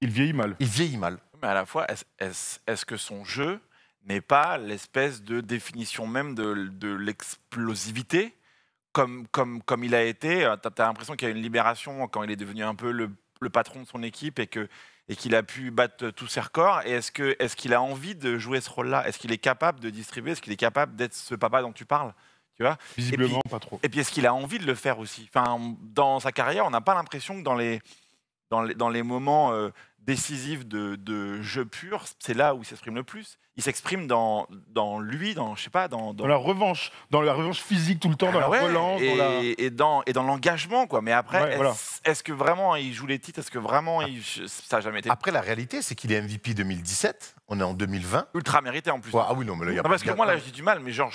Il vieillit mal. Il vieillit mal. Mais à la fois, est-ce que son jeu n'est pas l'espèce de définition même de l'explosivité comme il a été? Tu as l'impression qu'il y a une libération quand il est devenu un peu le patron de son équipe et qu'il a pu battre tous ses records. Et est-ce qu'il a envie de jouer ce rôle-là? Est-ce qu'il est capable de distribuer? Est-ce qu'il est capable d'être ce papa dont tu parles? Tu vois, visiblement, pas trop. Et puis, est-ce qu'il a envie de le faire aussi? Enfin, dans sa carrière, on n'a pas l'impression que dans les moments décisifs de jeu pur, c'est là où il s'exprime le plus. Il s'exprime dans lui, je sais pas, dans la revanche physique tout le temps, dans la relance, et dans l'engagement, quoi. Mais après, voilà. est-ce que vraiment il joue les titres? Est-ce que vraiment ça n'a jamais été? Après, la réalité, c'est qu'il est MVP 2017. On est en 2020. Ultra mérité en plus. Ouais, ah oui, non, mais là, il y a non, parce que moi, là, je dis du mal, mais genre,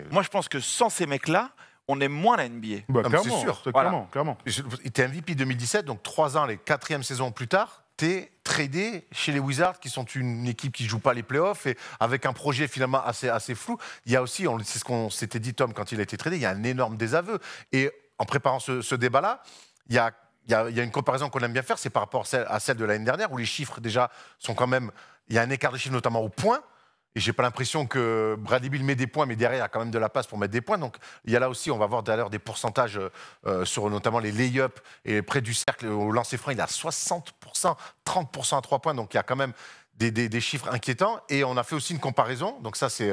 moi, je pense que sans ces mecs-là, on aime moins la NBA. Bah, non, clairement, c'est sûr. Clairement. Il était MVP 2017, donc 3 ans, les 4e saisons plus tard, t'es tradé chez les Wizards, qui sont une équipe qui ne joue pas les playoffs, et avec un projet finalement assez flou. Il y a aussi, c'est ce qu'on s'était dit, Tom, quand il a été tradé, il y a un énorme désaveu. Et en préparant ce débat-là, il y a une comparaison qu'on aime bien faire, c'est par rapport à celle de l'année dernière, où les chiffres déjà sont quand même... Il y a un écart de chiffres notamment au point. Et j'ai pas l'impression que Bradley Beal met des points, mais derrière, il y a quand même de la passe pour mettre des points. Donc, il y a là aussi, on va voir d'ailleurs des pourcentages sur notamment les lay-ups et près du cercle, au lancer franc, il a 60%, 30% à 3 points. Donc, il y a quand même des chiffres inquiétants. Et on a fait aussi une comparaison. Donc, ça, c'est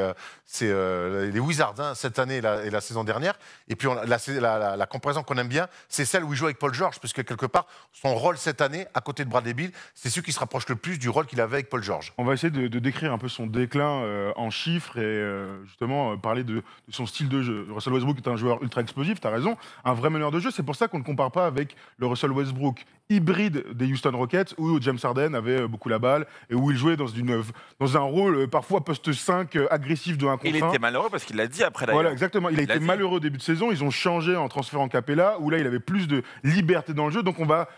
les Wizards, hein, cette année et la saison dernière. Et puis, la comparaison qu'on aime bien, c'est celle où il joue avec Paul George, puisque quelque part, son rôle cette année, à côté de Bradley Beal, c'est celui qui se rapproche le plus du rôle qu'il avait avec Paul George. On va essayer de décrire un peu son déclin en chiffres et justement parler de son style de jeu. Russell Westbrook est un joueur ultra explosif, tu as raison, un vrai meneur de jeu. C'est pour ça qu'on ne le compare pas avec le Russell Westbrook hybride des Houston Rockets, où James Harden avait beaucoup la balle et où il jouait dans un rôle parfois poste 5 agressif de 1 contre 1. Il était malheureux parce qu'il l'a dit après d'ailleurs. Voilà, exactement. Il a été malheureux au début de saison. Ils ont changé en transférant Capella, où là il avait plus de liberté dans le jeu. Donc on va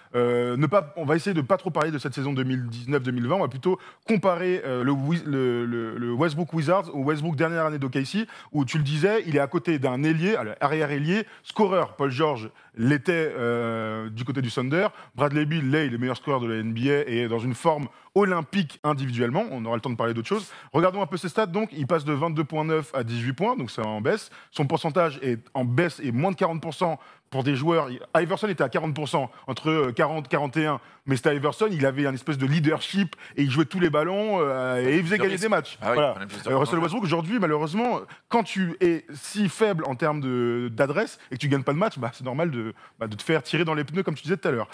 essayer de pas trop parler de cette saison 2019-2020. On va plutôt comparer le Westbrook Wizards au Westbrook dernière année d'OKC, où tu le disais, il est à côté d'un ailier, arrière-ailier, scoreur. Paul George l'était du côté du Thunder. Bradley Beal, là, il est le meilleur scoreur de la NBA et est dans une forme olympique individuellement. On aura le temps de parler d'autres choses. Regardons un peu ses stats. Donc, il passe de 22,9 à 18 points, donc c'est en baisse. Son pourcentage est en baisse et moins de 40% pour des joueurs. Iverson était à 40%, entre 40 et 41. Mais c'était Iverson, il avait un espèce de leadership et il jouait tous les ballons et il faisait gagner des matchs. Ah oui, voilà. Russell Westbrook, aujourd'hui, malheureusement, quand tu es si faible en termes d'adresse et que tu gagnes pas de match, c'est normal de te faire tirer dans les pneus, comme tu disais tout à l'heure.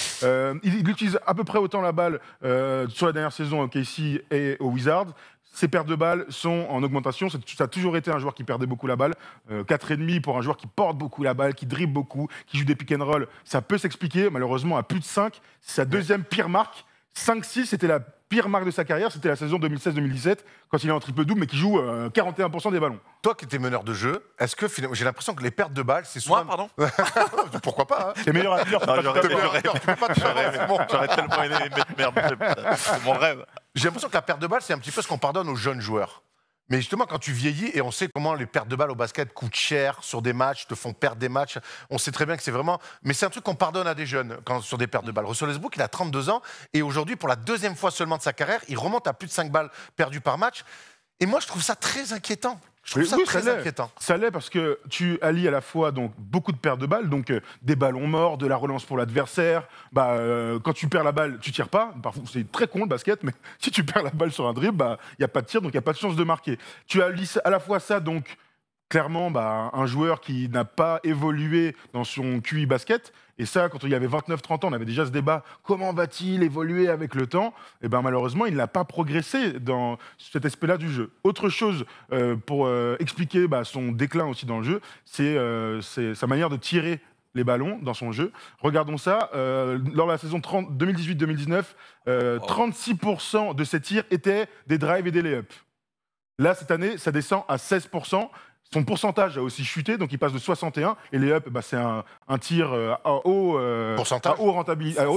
Il utilise à peu près autant la balle sur la dernière saison au KC et au Wizards. Ses pertes de balles sont en augmentation. Ça a toujours été un joueur qui perdait beaucoup la balle. 4,5 pour un joueur qui porte beaucoup la balle, qui dribble beaucoup, qui joue des pick and roll. Ça peut s'expliquer. Malheureusement, à plus de 5, c'est sa deuxième pire marque. 5-6, c'était la pire marque de sa carrière. C'était la saison 2016-2017, quand il est en triple-double, mais qui joue 41% des ballons. Toi qui étais meneur de jeu, est-ce que finalement, j'ai l'impression que les pertes de balles, c'est souvent... Moi, pardon. Pourquoi pas, hein. T'es meilleur à dire. J'aurais tellement aimé mettre merde. C'est mon rêve. J'ai l'impression que la perte de balles, c'est un petit peu ce qu'on pardonne aux jeunes joueurs. Mais justement, quand tu vieillis, et on sait comment les pertes de balles au basket coûtent cher sur des matchs, te font perdre des matchs, on sait très bien que c'est vraiment... Mais c'est un truc qu'on pardonne à des jeunes sur des pertes de balles. Russell Westbrook, il a 32 ans, et aujourd'hui, pour la deuxième fois seulement de sa carrière, il remonte à plus de 5 balles perdues par match. Et moi, je trouve ça très inquiétant. Je trouve ça Oui, très l'est. inquiétant. Ça l'est parce que tu allies à la fois donc, beaucoup de pertes de balles, donc des ballons morts, de la relance pour l'adversaire. Quand tu perds la balle, tu tires pas. Parfois, c'est très con le basket, mais si tu perds la balle sur un dribble, il n'y a pas de tir, donc il n'y a pas de chance de marquer. Tu allies à la fois ça, donc clairement, un joueur qui n'a pas évolué dans son QI basket. Et ça, quand il y avait 29-30 ans, on avait déjà ce débat, comment va-t-il évoluer avec le temps? Et malheureusement, il n'a pas progressé dans cet aspect-là du jeu. Autre chose pour expliquer son déclin aussi dans le jeu, c'est sa manière de tirer les ballons dans son jeu. Regardons ça. Lors de la saison 2018-2019, 36% de ses tirs étaient des drives et des lay-ups. Là, cette année, ça descend à 16%. Son pourcentage a aussi chuté, donc il passe de 61. Et les up, c'est un tir à haute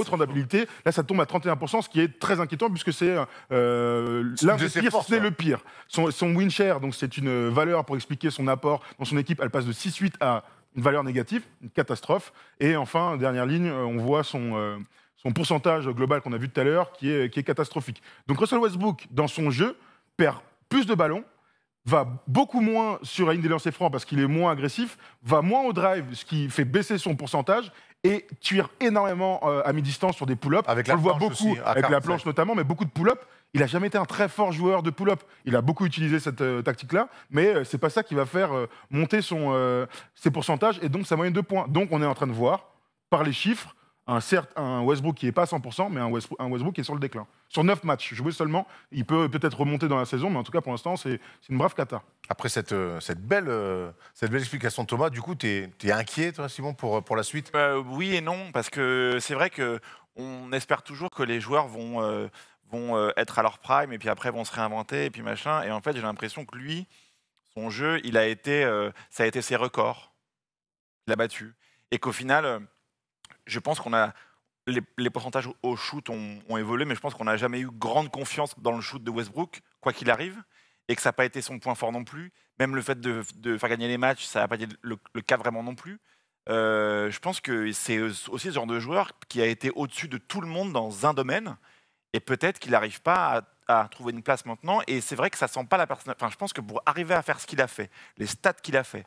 rentabilité. Là, ça tombe à 31%, ce qui est très inquiétant puisque c'est l'un des tirs, si ce n'est le pire. Son win share, donc c'est une valeur pour expliquer son apport dans son équipe, elle passe de 6-8 à une valeur négative, une catastrophe. Et enfin, dernière ligne, on voit son pourcentage global qu'on a vu tout à l'heure qui est catastrophique. Donc Russell Westbrook, dans son jeu, perd plus de ballons, va beaucoup moins sur la ligne des lancers francs parce qu'il est moins agressif, va moins au drive, ce qui fait baisser son pourcentage, et tire énormément à mi-distance sur des pull-ups. On le voit beaucoup aussi, avec la planche notamment, mais beaucoup de pull-ups. Il n'a jamais été un très fort joueur de pull-up. Il a beaucoup utilisé cette tactique-là, mais c'est pas ça qui va faire monter ses pourcentages et donc sa moyenne de points. Donc on est en train de voir, par les chiffres, certes un Westbrook qui n'est pas à 100%, mais un Westbrook qui est sur le déclin. Sur 9 matchs joués seulement, il peut peut-être remonter dans la saison, mais en tout cas pour l'instant c'est une brave cata. Après cette belle explication de Thomas, du coup tu es inquiet toi Simon pour la suite? Oui et non, parce que c'est vrai qu'on espère toujours que les joueurs vont être à leur prime et puis après vont se réinventer et puis machin. Et en fait j'ai l'impression que lui, son jeu, ça a été ses records. Il a battu. Et qu'au final... Je pense qu'on a les pourcentages au shoot ont évolué, mais je pense qu'on n'a jamais eu grande confiance dans le shoot de Westbrook, quoi qu'il arrive, et que ça n'a pas été son point fort non plus. Même le fait de faire gagner les matchs, ça n'a pas été le cas vraiment non plus. Je pense que c'est aussi ce genre de joueur qui a été au-dessus de tout le monde dans un domaine, et peut-être qu'il n'arrive pas à trouver une place maintenant. Et c'est vrai que ça sent pas la personne. Enfin, je pense que pour arriver à faire ce qu'il a fait, les stats qu'il a fait,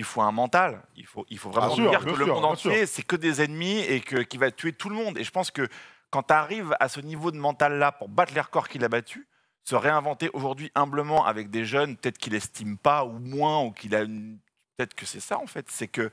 il faut un mental, il faut vraiment dire que le monde entier, c'est que des ennemis et qu'il va tuer tout le monde. Et je pense que quand tu arrives à ce niveau de mental-là pour battre les records qu'il a battus, se réinventer aujourd'hui humblement avec des jeunes, peut-être qu'il n'estime pas ou moins, ou qu'il a une... Peut-être que c'est ça en fait, c'est qu'il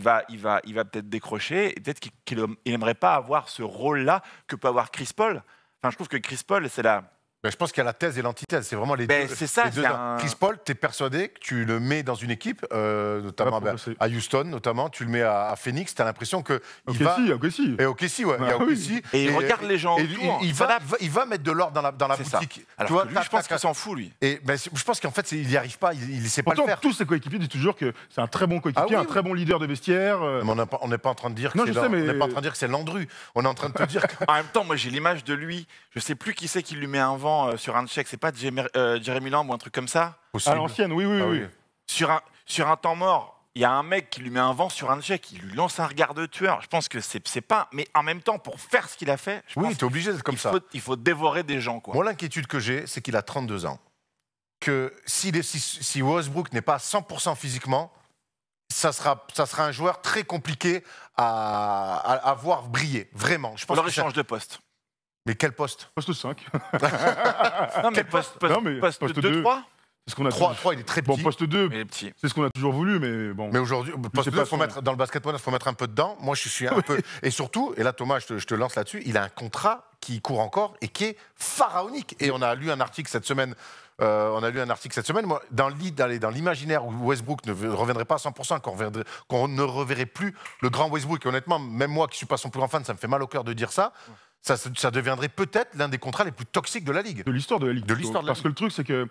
va peut-être décrocher et peut-être qu'il n'aimerait pas avoir ce rôle-là que peut avoir Chris Paul. Enfin, je trouve que Chris Paul, c'est la... Je pense qu'il y a la thèse et l'antithèse, c'est vraiment les deux. C'est ça. Chris Paul, tu es persuadé que tu le mets dans une équipe, notamment à Houston, notamment, tu le mets à Phoenix, tu as l'impression que il va... Et OKC, ouais. Et il regarde les gens autour. Il va mettre de l'ordre dans la boutique. Alors tu vois, lui, je pense qu'il s'en fout, lui. Et je pense qu'en fait, il n'y arrive pas, il ne sait pas le faire. Tous ses coéquipiers disent toujours que c'est un très bon coéquipier, un très bon leader de vestiaire. Mais on n'est pas en train de dire que c'est Landru. On est en train de te dire que... En même temps, moi, j'ai l'image de lui. Je ne sais plus qui c'est qui lui met un vent sur un check. C'est pas Jeremy Lamb ou un truc comme ça? À l'ancienne, oui. Sur un temps mort, il y a un mec qui lui met un vent sur un check, il lui lance un regard de tueur. Je pense que c'est pas... Mais en même temps, pour faire ce qu'il a fait, tu es obligé d'être comme ça. Il faut dévorer des gens, quoi. Moi, l'inquiétude que j'ai, c'est qu'il a 32 ans. Que si Westbrook n'est pas à 100% physiquement, ça sera un joueur très compliqué à voir briller, vraiment. Je pense Alors, il change de poste. Mais quel poste? Poste 5. Non, mais poste 2, 3 C'est ce qu'on a 3, il est très petit. Bon, poste 2, petit. c'est ce qu'on a toujours voulu, mais bon. Mais aujourd'hui, poste 2, dans le basketball, il faut mettre un peu dedans. Moi, je suis un peu... Et surtout, et là, Thomas, je te lance là-dessus, il a un contrat qui court encore et qui est pharaonique. Et on a lu un article cette semaine... Moi, dans l'imaginaire où Westbrook ne reviendrait pas à 100%, qu'on ne reverrait plus le grand Westbrook. Et honnêtement, même moi qui ne suis pas son plus grand fan, ça me fait mal au cœur de dire ça. Ça deviendrait peut-être l'un des contrats les plus toxiques de la Ligue. De l'histoire de la Ligue. Parce que le truc, c'est que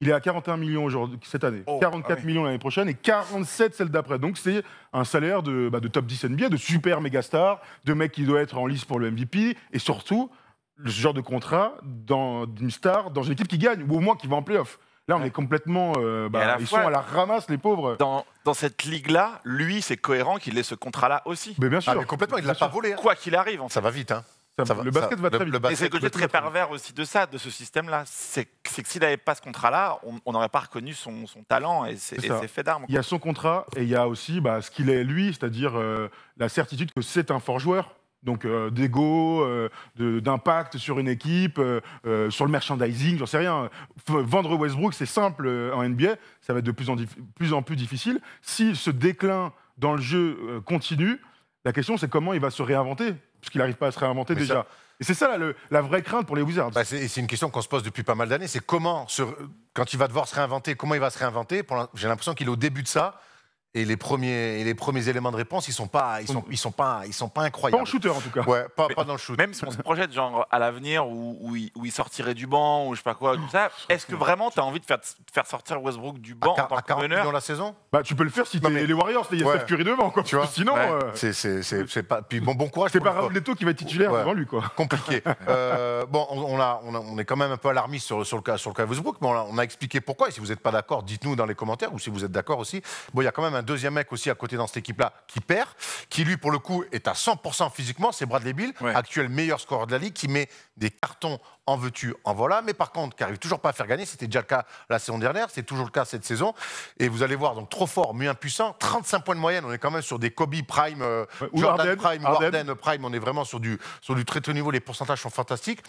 il est à 41 millions aujourd'hui, cette année, 44 millions l'année prochaine et 47 celle d'après. Donc c'est un salaire de top 10 NBA, de super méga star, de mec qui doit être en lice pour le MVP et surtout ce genre de contrat d'une star dans une équipe qui gagne ou au moins qui va en play-off. Là, on est complètement... ils sont à la ramasse, les pauvres. Dans cette ligue-là, lui, c'est cohérent qu'il ait ce contrat-là aussi. Mais bien sûr. Mais complètement, il ne l'a pas volé. Quoi qu'il arrive. En fait. Ça va vite, hein. Le basket va très vite. Et c'est le côté très pervers aussi de ce système-là. C'est que s'il n'avait pas ce contrat-là, on n'aurait pas reconnu son talent et ses faits d'armes. Il y a son contrat et il y a aussi ce qu'il est lui, c'est-à-dire la certitude que c'est un fort joueur. Donc d'ego, d'impact sur une équipe, sur le merchandising, j'en sais rien. Vendre Westbrook, c'est simple en NBA, ça va être de plus en plus difficile. Si ce déclin dans le jeu continue, la question c'est comment il va se réinventer, puisqu'il n'arrive pas à se réinventer déjà. Et c'est ça la vraie crainte pour les Wizards. C'est une question qu'on se pose depuis pas mal d'années, c'est comment, quand il va devoir se réinventer, comment il va se réinventer. J'ai l'impression qu'il est au début de ça. Et les premiers éléments de réponse, ils sont pas incroyables. Pas en shooter en tout cas. Ouais, pas dans le shoot. Même si on se projette genre à l'avenir où il sortirait du banc ou je sais pas quoi, tout ça, est-ce que vraiment tu as envie de faire sortir Westbrook du banc en tant que meneur dans la saison? Tu peux le faire si t'es les Warriors, il y a Steph Curry devant quoi. Tu vois, sinon c'est pas. Puis bon courage. C'est pas Raoul Leto qui va être titulaire devant lui quoi. Compliqué. On est quand même un peu alarmiste sur le cas Westbrook, mais on a expliqué pourquoi. Et si vous n'êtes pas d'accord, dites-nous dans les commentaires, ou si vous êtes d'accord aussi. Bon, il y a quand même un deuxième mec aussi à côté dans cette équipe-là qui perd, qui lui pour le coup est à 100% physiquement, c'est Bradley Beal, actuel meilleur scoreur de la ligue, qui met des cartons en veux-tu, en voilà, mais par contre qui n'arrive toujours pas à faire gagner. C'était déjà le cas la saison dernière, c'est toujours le cas cette saison. Et vous allez voir, donc trop fort, mieux impuissant, 35 points de moyenne, on est quand même sur des Kobe Prime, Jordan Prime, Warden Prime, on est vraiment sur du très haut niveau, les pourcentages sont fantastiques.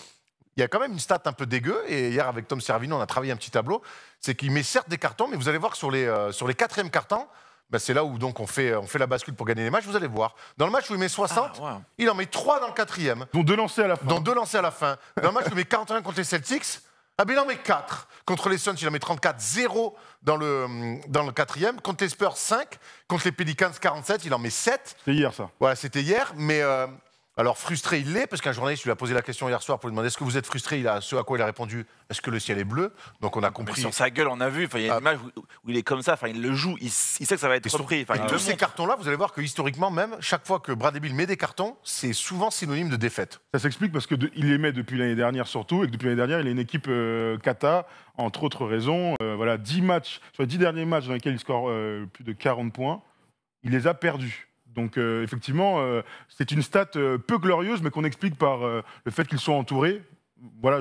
Il y a quand même une stat un peu dégueu, et hier avec Tom Servino, on a travaillé un petit tableau, c'est qu'il met certes des cartons, mais vous allez voir que sur les quatrièmes cartons, c'est là où donc on fait la bascule pour gagner les matchs, vous allez voir. Dans le match où il met 60, il en met 3 dans le quatrième. Dont 2 lancés à la fin. Dans le match où il met 41 contre les Celtics, il en met 4. Contre les Suns, il en met 34, 0 dans le quatrième. Contre les Spurs, 5. Contre les Pelicans, 47, il en met 7. C'était hier ça. Voilà, c'était hier, mais... Alors frustré il l'est, parce qu'un journaliste lui a posé la question hier soir pour lui demander est-ce que vous êtes frustré, ce à quoi il a répondu est-ce que le ciel est bleu. Donc on a compris. Mais sur sa gueule, on a vu, il y a une image où il est comme ça, il le joue, il sait que ça va être repris. Et tous ces cartons-là, vous allez voir que historiquement même, chaque fois que Bradley Beal met des cartons, c'est souvent synonyme de défaite. Ça s'explique parce qu'il les met depuis l'année dernière surtout, et que depuis l'année dernière, il a une équipe kata, entre autres raisons. 10 matchs, sur les 10 derniers matchs dans lesquels il score plus de 40 points, il les a perdus. Donc effectivement, c'est une stat peu glorieuse, mais qu'on explique par le fait qu'ils sont entourés. Voilà,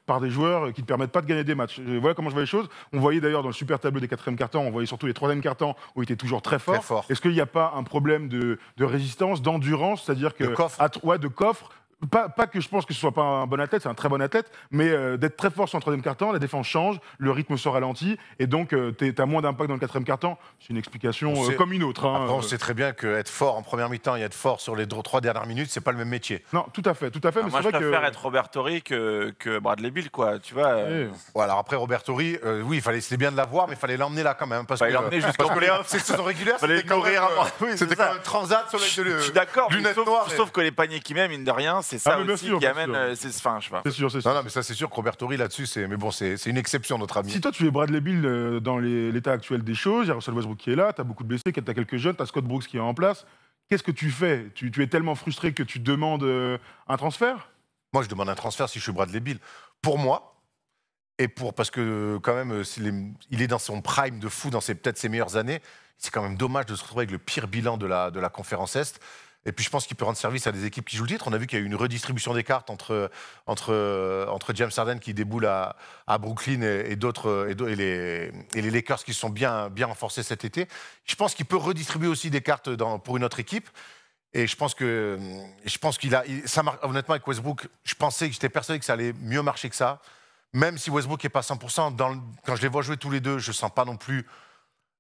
par des joueurs qui ne permettent pas de gagner des matchs. Voilà comment je vois les choses. On voyait d'ailleurs dans le super tableau des quatrièmes cartons, on voyait surtout les troisièmes cartons où il était toujours très fort. Est-ce qu'il n'y a pas un problème de résistance, d'endurance, c'est-à-dire que de coffre. Pas que je pense que ce soit pas un bon athlète, c'est un très bon athlète, mais d'être très fort sur le troisième quart-temps, la défense change, le rythme se ralentit, et donc t'as moins d'impact dans le quatrième quart-temps. C'est une explication comme une autre. Après, on sait très bien qu'être fort en première mi-temps et être fort sur les 3 dernières minutes, c'est pas le même métier. Non, tout à fait. Mais moi, je préfère être Robert Horry que Bradley Beal, quoi. Tu vois. Alors après Robert Horry, c'était bien de l'avoir, mais il fallait l'emmener là quand même, parce que l'emmener jusqu'en playoff. C'est saison régulière. Fallait courir. C'était quand même transat sur Je suis d'accord. Sauf que les paniers qui met, mine de rien, c'est ça aussi qui amène. C'est sûr. Non, mais ça c'est sûr que Robert Horry là-dessus, mais bon, c'est une exception, notre ami. Si toi tu es Bradley Beal dans l'état actuel des choses, il y a Russell Westbrook qui est là, t'as beaucoup de blessés, t'as quelques jeunes, t'as Scott Brooks qui est en place. Qu'est-ce que tu fais? Tu es tellement frustré que tu demandes un transfert? Moi, je demande un transfert si je suis Bradley Beal. Pour moi, et parce que quand même, il est dans son prime de fou, dans peut-être ses meilleures années, c'est quand même dommage de se retrouver avec le pire bilan de la conférence Est. Et puis je pense qu'il peut rendre service à des équipes qui jouent le titre. On a vu qu'il y a eu une redistribution des cartes entre James Harden qui déboule à Brooklyn et les Lakers qui se sont bien renforcés cet été. Je pense qu'il peut redistribuer aussi des cartes pour une autre équipe. Et je pense qu'il a... honnêtement, avec Westbrook, j'étais persuadé que ça allait mieux marcher que ça. Même si Westbrook n'est pas 100%, quand je les vois jouer tous les deux, je ne sens pas non plus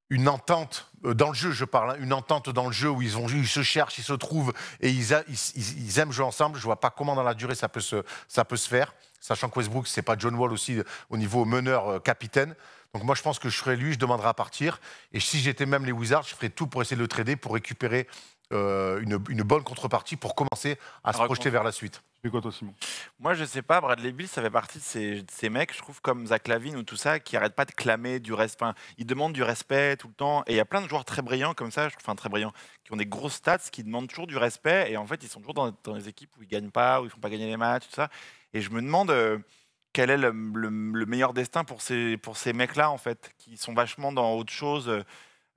une entente dans le jeu, je parle, une entente dans le jeu où ils se cherchent, ils se trouvent et ils aiment jouer ensemble. Je vois pas comment dans la durée ça peut se faire, sachant que Westbrook c'est pas John Wall aussi au niveau meneur capitaine. Donc moi je pense que je serais lui, je demanderais à partir. Et si j'étais même les Wizards, je ferais tout pour essayer de le trader pour récupérer une bonne contrepartie pour commencer à se projeter vers la suite. Tu fais quoi toi, Simon? Moi, je sais pas, Bradley Beal, ça fait partie de ces mecs, je trouve, comme Zach LaVine ou tout ça, qui arrêtent pas de clamer du respect. Enfin, ils demandent du respect tout le temps. Et il y a plein de joueurs très brillants comme ça, très brillants, qui ont des grosses stats, qui demandent toujours du respect. Et en fait, ils sont toujours dans des équipes où ils gagnent pas, où ils font pas gagner les matchs, tout ça. Et je me demande quel est le meilleur destin pour ces mecs-là, en fait, qui sont vachement dans autre chose.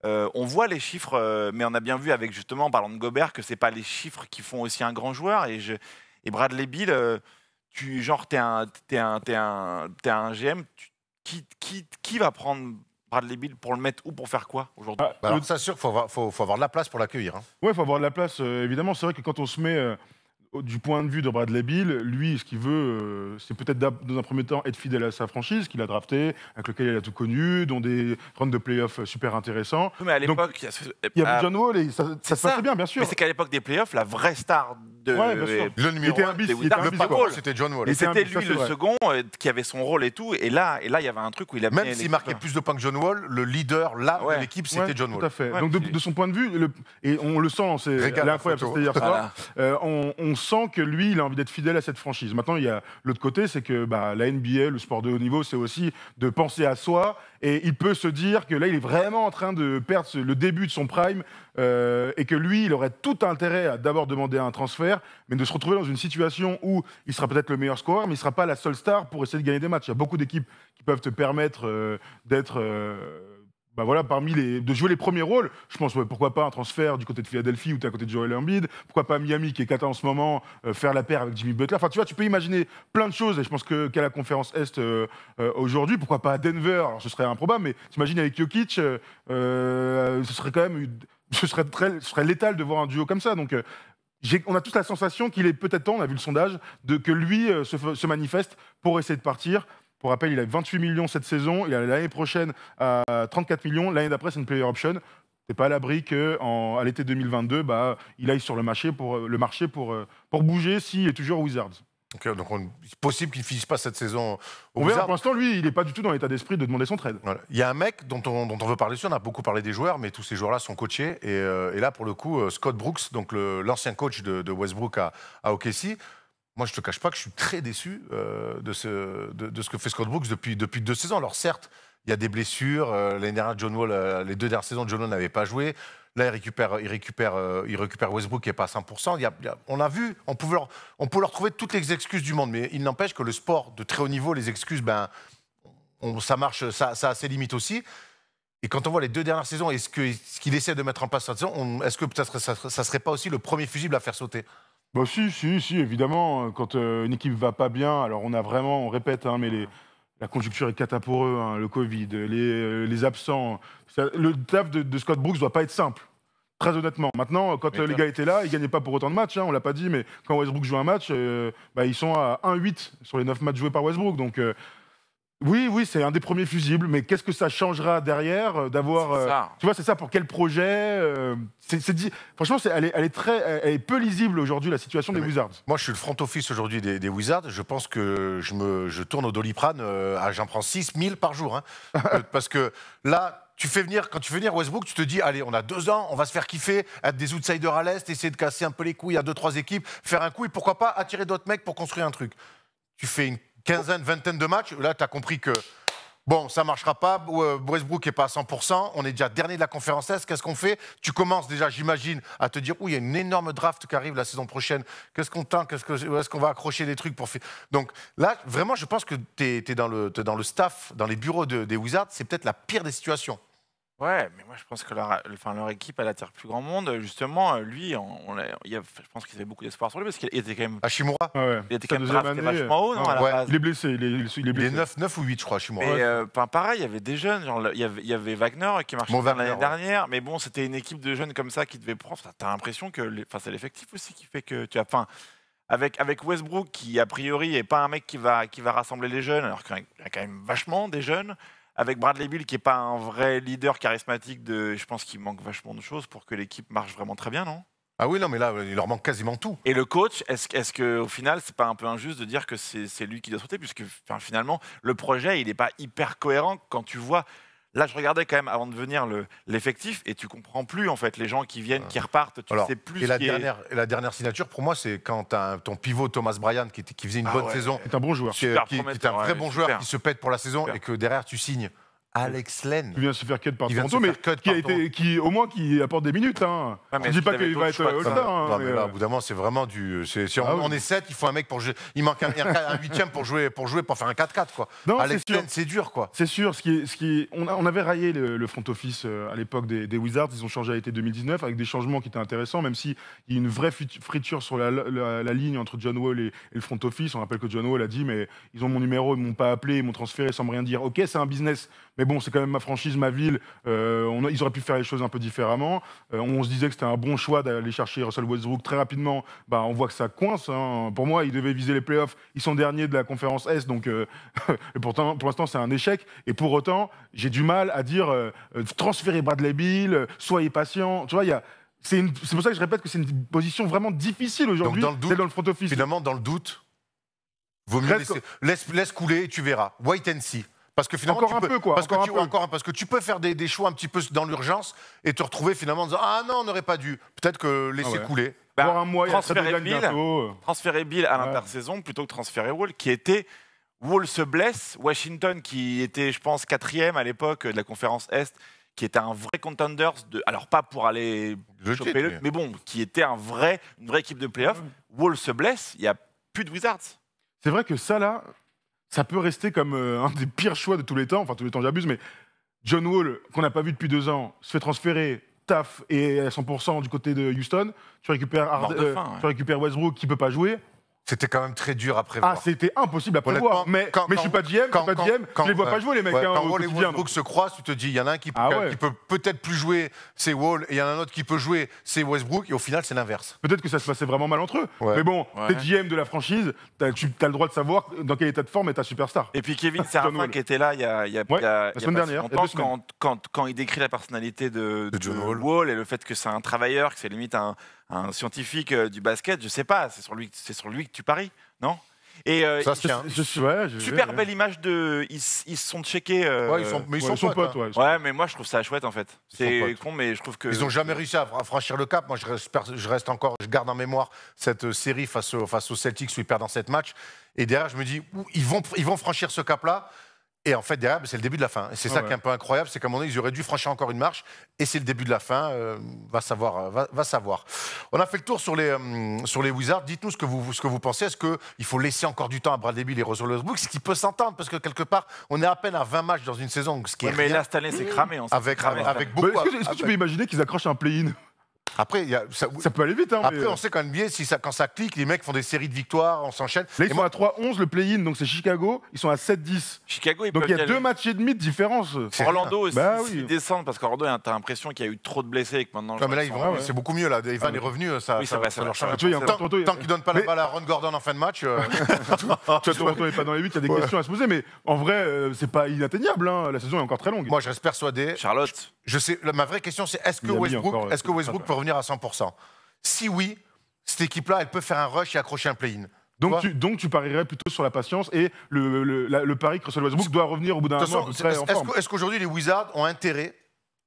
On voit les chiffres, mais on a bien vu avec justement, en parlant de Gobert, que c'est pas les chiffres qui font aussi un grand joueur. Et Et Bradley Beal, t'es un GM, qui va prendre Bradley Beal pour le mettre où, pour faire quoi aujourd'hui? Bah alors, c'est sûr qu'il faut avoir de la place pour l'accueillir. Hein. Ouais, il faut avoir de la place, évidemment. C'est vrai que quand on se met du point de vue de Bradley Beal, lui, ce qu'il veut, c'est peut-être dans un premier temps être fidèle à sa franchise qu'il a drafté, avec lequel il a tout connu, dont des runs de playoffs super intéressants. Oui, mais à l'époque, il y a John Wall et ça se passait bien, bien sûr. Mais c'est qu'à l'époque des playoffs, la vraie star de le numéro 1 c'était John Wall. Et c'était lui le second qui avait son rôle et tout. Et là, il y avait un truc où il a même s'il marquait plus de points que John Wall, le leader de l'équipe, c'était John Wall. Tout à fait. Donc de son point de vue, et on le sent, c'est incroyable, c'était hier soir. On sent que lui, il a envie d'être fidèle à cette franchise. Maintenant, il y a l'autre côté, c'est que la NBA, le sport de haut niveau, c'est aussi de penser à soi. Et il peut se dire que là, il est vraiment en train de perdre le début de son prime et que lui, il aurait tout intérêt à d'abord demander un transfert, mais de se retrouver dans une situation où il sera peut-être le meilleur scoreur, mais il ne sera pas la seule star pour essayer de gagner des matchs. Il y a beaucoup d'équipes qui peuvent te permettre d'être... de jouer les premiers rôles. Je pense, pourquoi pas un transfert du côté de Philadelphie où tu es à côté de Joel Embiid, pourquoi pas Miami qui est cata en ce moment, faire la paire avec Jimmy Butler. Enfin, tu vois, tu peux imaginer plein de choses et je pense qu'à la conférence Est aujourd'hui, pourquoi pas à Denver, alors ce serait improbable, mais t'imagines avec Jokic, ce serait quand même... Ce serait létal de voir un duo comme ça. Donc, on a tous la sensation qu'il est peut-être temps, on a vu le sondage, que lui se manifeste pour essayer de partir. Pour rappel, il a 28 millions cette saison, il a l'année prochaine à 34 millions, l'année d'après c'est une player option. T'es pas à l'abri qu'à l'été 2022, il aille sur le marché pour bouger s'il est toujours aux Wizards. Okay, donc c'est possible qu'il ne finisse pas cette saison aux Wizards. Wizards. Pour l'instant, lui, il n'est pas du tout dans l'état d'esprit de demander son trade. Voilà. Il y a un mec dont on veut parler dessus, on a beaucoup parlé des joueurs, mais tous ces joueurs-là sont coachés. Et là, pour le coup, Scott Brooks, donc l'ancien coach de Westbrook à OKC, moi, je ne te cache pas que je suis très déçu de ce que fait Scott Brooks depuis 2 saisons. Alors certes, il y a des blessures. L'année dernière, John Wall, les 2 dernières saisons, John Wall n'avait pas joué. Là, il récupère Westbrook qui n'est pas à 100%. On a vu, on peut leur trouver toutes les excuses du monde, mais il n'empêche que le sport de très haut niveau, les excuses, ça marche, ça a ses limites aussi. Et quand on voit les 2 dernières saisons, ce qu'il essaie de mettre en place cette saison, est-ce que peut-être ça ne serait pas aussi le premier fusible à faire sauter? Bah si, évidemment. Quand une équipe va pas bien, alors on répète, mais la conjoncture est cata pour eux, le Covid, les absents. Le taf de Scott Brooks doit pas être simple, très honnêtement. Maintenant, quand les gars étaient là, ils gagnaient pas pour autant de matchs, on l'a pas dit, mais quand Westbrook joue un match, ils sont à 1-8 sur les 9 matchs joués par Westbrook. Donc oui, c'est un des premiers fusibles, mais qu'est-ce que ça changera derrière d'avoir... tu vois, c'est ça, pour quel projet franchement, elle est peu lisible aujourd'hui, la situation des Wizards. Moi, je suis le front office aujourd'hui des Wizards. Je pense que je tourne au Doliprane, j'en prends 6 000 par jour. Parce que là... Quand tu fais venir Westbrook, tu te dis, allez, on a 2 ans, on va se faire kiffer, être des outsiders à l'Est, essayer de casser un peu les couilles à 2-3 équipes, faire un coup et pourquoi pas attirer d'autres mecs pour construire un truc. Tu fais une vingtaine de matchs, là, tu as compris que, bon, ça ne marchera pas, Westbrook n'est pas à 100%, on est déjà dernier de la conférence Est, qu'est-ce qu'on fait? Tu commences déjà, j'imagine, à te dire, il y a une énorme draft qui arrive la saison prochaine, qu'est-ce qu'on tente, est-ce qu'on va accrocher des trucs pour faire... Donc là, vraiment, je pense que tu es dans le staff, dans les bureaux des Wizards, c'est peut-être la pire des situations. Ouais, mais moi je pense que leur équipe, elle attire plus grand monde. Justement, lui, je pense qu'ils avaient beaucoup d'espoir sur lui parce qu'il était quand même. Hachimura il était quand même drafté vachement haut, non, à la base. Il est blessé. Il est blessé. 9 ou 8, je crois, Hachimura. Et pareil, il y avait des jeunes. Il y avait Wagner qui marchait bien l'année dernière. Mais bon, c'était une équipe de jeunes comme ça qui devait prendre. T'as l'impression que. C'est l'effectif aussi qui fait que tu as. Avec Westbrook, qui a priori n'est pas un mec qui va rassembler les jeunes, alors qu'il y a quand même vachement des jeunes. Avec Bradley Beal, qui n'est pas un vrai leader charismatique, je pense qu'il manque vachement de choses pour que l'équipe marche vraiment très bien, non? Ah oui, non, mais là, il leur manque quasiment tout. Et le coach, est-ce qu'au final, c'est pas un peu injuste de dire que c'est lui qui doit sauter? Puisque finalement, le projet, il n'est pas hyper cohérent quand tu vois... Là, je regardais quand même avant de venir l'effectif et tu comprends plus, en fait, les gens qui viennent, qui repartent, tu sais plus et la dernière signature, pour moi, c'est quand tu as ton pivot Thomas Bryant qui faisait une bonne saison. C'est un bon joueur. Qui est un vrai bon joueur qui se pète pour la saison et que derrière, tu signes Alex Len. Qui vient se faire cut par Il vient de Toronto, se mais faire cut qui au moins qui apporte des minutes. Hein. Ouais, mais Je dis pas il avait qu'il va d'autres être choix que ça. All-Star. Hein, Non, mais, mais là, au bout d'un moment, c'est vraiment du. Si on est 7, il faut un mec pour jouer. Il manque un 8e pour jouer, pour faire un 4-4. Quoi. Non, Alex c'est sûr. Len, c'est dur. Quoi. C'est sûr, on avait raillé le front office à l'époque des Wizards, ils ont changé à l'été 2019 avec des changements qui étaient intéressants, même s'il y a une vraie friture sur la ligne entre John Wall et le front office. On rappelle que John Wall a dit mais ils ont mon numéro, ils m'ont pas appelé, ils m'ont transféré sans me rien dire. Ok, c'est un business, mais bon, c'est quand même ma franchise, ma ville. Ils auraient pu faire les choses un peu différemment. On se disait que c'était un bon choix d'aller chercher Russell Westbrook très rapidement. Bah, on voit que ça coince. Hein. Pour moi, ils devaient viser les playoffs. Ils sont derniers de la conférence Est, donc et pourtant, pour l'instant, c'est un échec. Et pour autant, j'ai du mal à dire transférez Bradley Beal, soyez patient. Tu vois, c'est pour ça que je répète que c'est une position vraiment difficile aujourd'hui. Donc, C'est dans le front office. Finalement, dans le doute, vaut mieux laisse couler et tu verras. Wait and see. Parce que finalement, Encore un peu, quoi. Parce que tu peux faire des choix un petit peu dans l'urgence et te retrouver finalement en disant ah non, on n'aurait pas dû. Peut-être que laisser couler. Voir un mois, il y a très transférer bien bientôt. Transférer Bill à l'intersaison plutôt que transférer Wall, qui était. Wall se blesse. Washington, qui était, je pense, 4e à l'époque de la conférence Est, qui était un vrai contender, alors pas pour aller choper mais bon, qui était une vraie équipe de playoff. Wall se blesse, il n'y a plus de Wizards. C'est vrai que ça, là, ça peut rester comme un des pires choix de tous les temps. Enfin, tous les temps, j'abuse, mais John Wall, qu'on n'a pas vu depuis 2 ans, se fait transférer, taf, et à 100% du côté de Houston. Tu récupères, tu récupères Westbrook qui ne peut pas jouer. C'était quand même très dur à prévoir. Ah, c'était impossible à prévoir. Mais je suis pas GM, je les vois pas jouer, les mecs. Quand Wall et Westbrook se croisent, tu te dis, il y en a un qui peut peut-être plus jouer, c'est Wall, et il y en a un autre qui peut jouer, c'est Westbrook, et au final, c'est l'inverse. Peut-être que ça se passait vraiment mal entre eux. Mais bon, t'es GM de la franchise, t'as le droit de savoir dans quel état de forme est ta superstar. Et puis Kevin Serafin, qui était là il y a la semaine dernière, quand il décrit la personnalité de Wall et le fait que c'est un travailleur, que c'est limite un scientifique du basket, je sais pas, c'est sur lui que tu paries, non? Et ça se tient. Super belle image de. Ils se sont checkés. Ils sont potes. Ouais, mais moi je trouve ça chouette en fait. C'est con, mais je trouve que. Ils n'ont jamais réussi à franchir le cap. Moi, je garde en mémoire cette série face aux Celtics où ils perdent en 7 matchs. Et derrière, je me dis, ils vont franchir ce cap-là. Et en fait, derrière, c'est le début de la fin. Et c'est ça qui est un peu incroyable, c'est qu'à un moment donné, ils auraient dû franchir encore une marche. Et c'est le début de la fin. Va savoir. On a fait le tour sur les Wizards. Dites-nous ce que vous pensez. Est-ce qu'il faut laisser encore du temps à Bradley Beal et Russell Westbrook, ce qui peut s'entendre, parce que quelque part, on est à peine à 20 matchs dans une saison. Ce qui est mais là, cette année, c'est cramé. Avec beaucoup. Est-ce que tu peux imaginer qu'ils accrochent un play-in? Après, ça peut aller vite. Hein, après, on sait qu'en NBA, quand ça clique, les mecs font des séries de victoires, on s'enchaîne. Là, ils sont à 3-11 le play-in, donc c'est Chicago. Ils sont à 7-10. Chicago, donc il y a 2 matchs et demi de différence. Orlando aussi, ils descendent parce qu'Orlando, t'as l'impression qu'il y a eu trop de blessés et que maintenant. Non, mais là, c'est beaucoup mieux. Là, Evan est revenu, ça leur change. Tant qu'ils donnent pas la balle à Ron Gordon en fin de match. Toronto n'est pas dans les 8, il y a des questions à se poser, mais en vrai, c'est pas inatteignable. La saison est encore très longue. Moi, je reste persuadé. Charlotte. Je sais. Ma vraie question, c'est est-ce que Westbrook peut revenir à 100%? Si oui, cette équipe-là, elle peut faire un rush et accrocher un play-in. Donc tu parierais plutôt sur la patience et le pari que Russell Westbrook doit revenir au bout d'un moment. Est-ce qu'aujourd'hui, les Wizards ont intérêt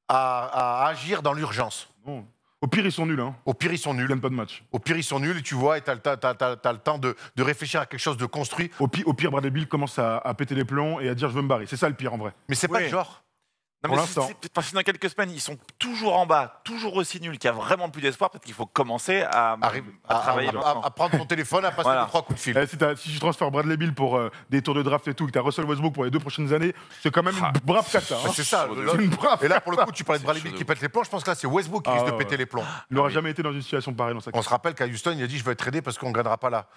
à agir dans l'urgence? Non. Au pire, ils sont nuls. Hein. Au pire, ils sont nuls. Ils gagnent pas de match. Au pire, ils sont nuls, et tu vois, et tu as le temps de réfléchir à quelque chose de construit. Au pire, Bradley Beal commence à péter les plombs et à dire je veux me barrer. C'est ça le pire en vrai. Mais c'est pas le genre. Non, pour l'instant. Parce que dans quelques semaines, ils sont toujours en bas, toujours aussi nuls, qu'il n'y a vraiment plus d'espoir. Peut-être qu'il faut commencer à travailler. À prendre ton téléphone, à passer 3 coups de fil. Si tu transfères Bradley Beal pour des tours de draft et tout, que tu as Russell Westbrook pour les 2 prochaines années, c'est quand même une brave cata. Hein. C'est ça. Et là, pour le coup, tu parlais de Bradley Beal qui pète les plombs. Je pense que là, c'est Westbrook qui risque de péter les plombs. Il n'aura jamais été dans une situation pareille dans sa carrière. On se rappelle qu'à Houston, il a dit je vais être tradé parce qu'on ne gagnera pas là.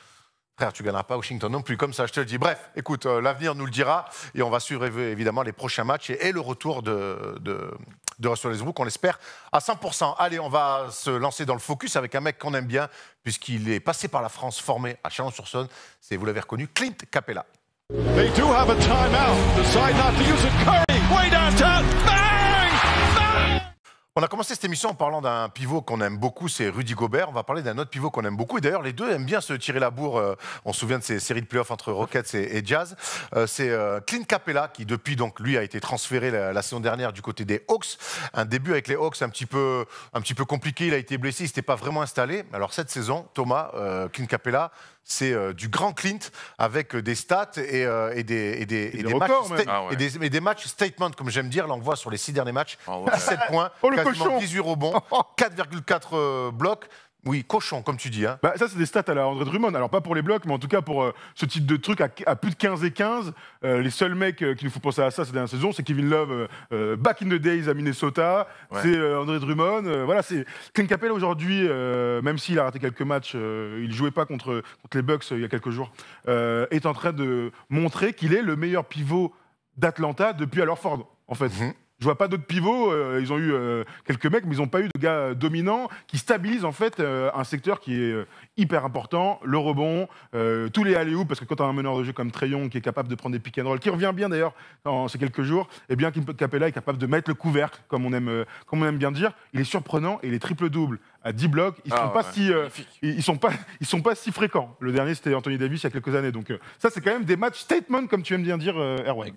Frère, tu ne gagneras pas à Washington non plus, comme ça, je te le dis. Bref, écoute, l'avenir nous le dira et on va suivre évidemment les prochains matchs et le retour de Russell Westbrook, on l'espère, à 100%. Allez, on va se lancer dans le focus avec un mec qu'on aime bien, puisqu'il est passé par la France, formé à Chalon-sur-Saône. C'est, vous l'avez reconnu, Clint Capella. They do have a timeout. Decide not to use it. Curry, way downtown. Bang! Bang! On a commencé cette émission en parlant d'un pivot qu'on aime beaucoup, c'est Rudy Gobert. On va parler d'un autre pivot qu'on aime beaucoup. Et d'ailleurs, les deux aiment bien se tirer la bourre. On se souvient de ces séries de playoffs entre Rockets et Jazz. C'est Clint Capela qui, depuis, donc, lui, a été transféré la saison dernière du côté des Hawks. Un début avec les Hawks un petit peu compliqué. Il a été blessé, il ne s'était pas vraiment installé. Alors cette saison, Thomas, Clint Capela, c'est du grand Clint avec des stats et des records, matchs, même. Ah ouais. et des matchs statement, comme j'aime dire. Là, on voit sur les 6 derniers matchs, Ah ouais. 17 points, Oh, le quasiment cochon 18 rebonds, 4,4 blocs. Oui, cochon, comme tu dis. Hein. Bah, ça, c'est des stats à la André Drummond. Alors, pas pour les blocs, mais en tout cas pour ce type de truc à plus de 15 et 15. Les seuls mecs qui nous font penser à ça cette dernière saison, c'est Kevin Love, back in the days à Minnesota. Ouais. C'est André Drummond. Voilà, c'est Clint Capela aujourd'hui, même s'il a raté quelques matchs, il jouait pas contre les Bucks il y a quelques jours, est en train de montrer qu'il est le meilleur pivot d'Atlanta depuis Al Horford, en fait. Mhm. Je vois pas d'autres pivots. Ils ont eu quelques mecs, mais ils n'ont pas eu de gars dominants qui stabilisent en fait un secteur qui est hyper important. Le rebond, tous les alley-oops, parce que quand tu as un meneur de jeu comme Trae Young qui est capable de prendre des pick and roll, qui revient bien d'ailleurs dans ces quelques jours, et bien Capela est capable de mettre le couvercle, comme on aime bien dire. Il est surprenant et les triple-doubles à 10 blocs, ils sont pas si magnifique. ils sont pas si fréquents. Le dernier c'était Anthony Davis il y a quelques années. Donc ça c'est quand même des matchs statement comme tu aimes bien dire Erwan.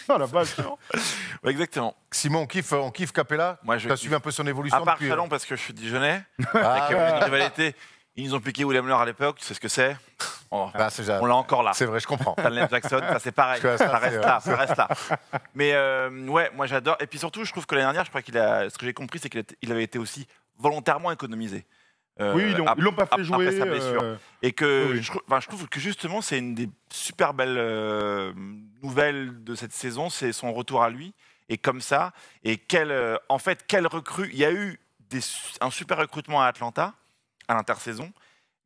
Oh la vache. Ouais, exactement. Simon, on kiffe Capela. Moi, Tu as suivi un peu son évolution À part depuis, Chalon, parce que je suis Dijonais, Ah, et que une rivalité, ils nous ont piqué William Lillard à l'époque, tu sais ce que c'est. On c'est l'a encore là. c'est vrai, je comprends. Stanley Jackson, ça c'est pareil, Ça, ça reste c'est, là, ça reste là. Mais ouais, moi j'adore. Et puis surtout, je trouve que l'année dernière, je crois ce que j'ai compris, c'est qu'il avait été aussi volontairement économisé. Oui, ils l'ont pas fait jouer. Après sa blessure. Et que oui. je trouve que justement, c'est une des super belles nouvelles de cette saison, c'est son retour à lui. Et comme ça, et quelle recrue. Il y a eu un super recrutement à Atlanta, à l'intersaison.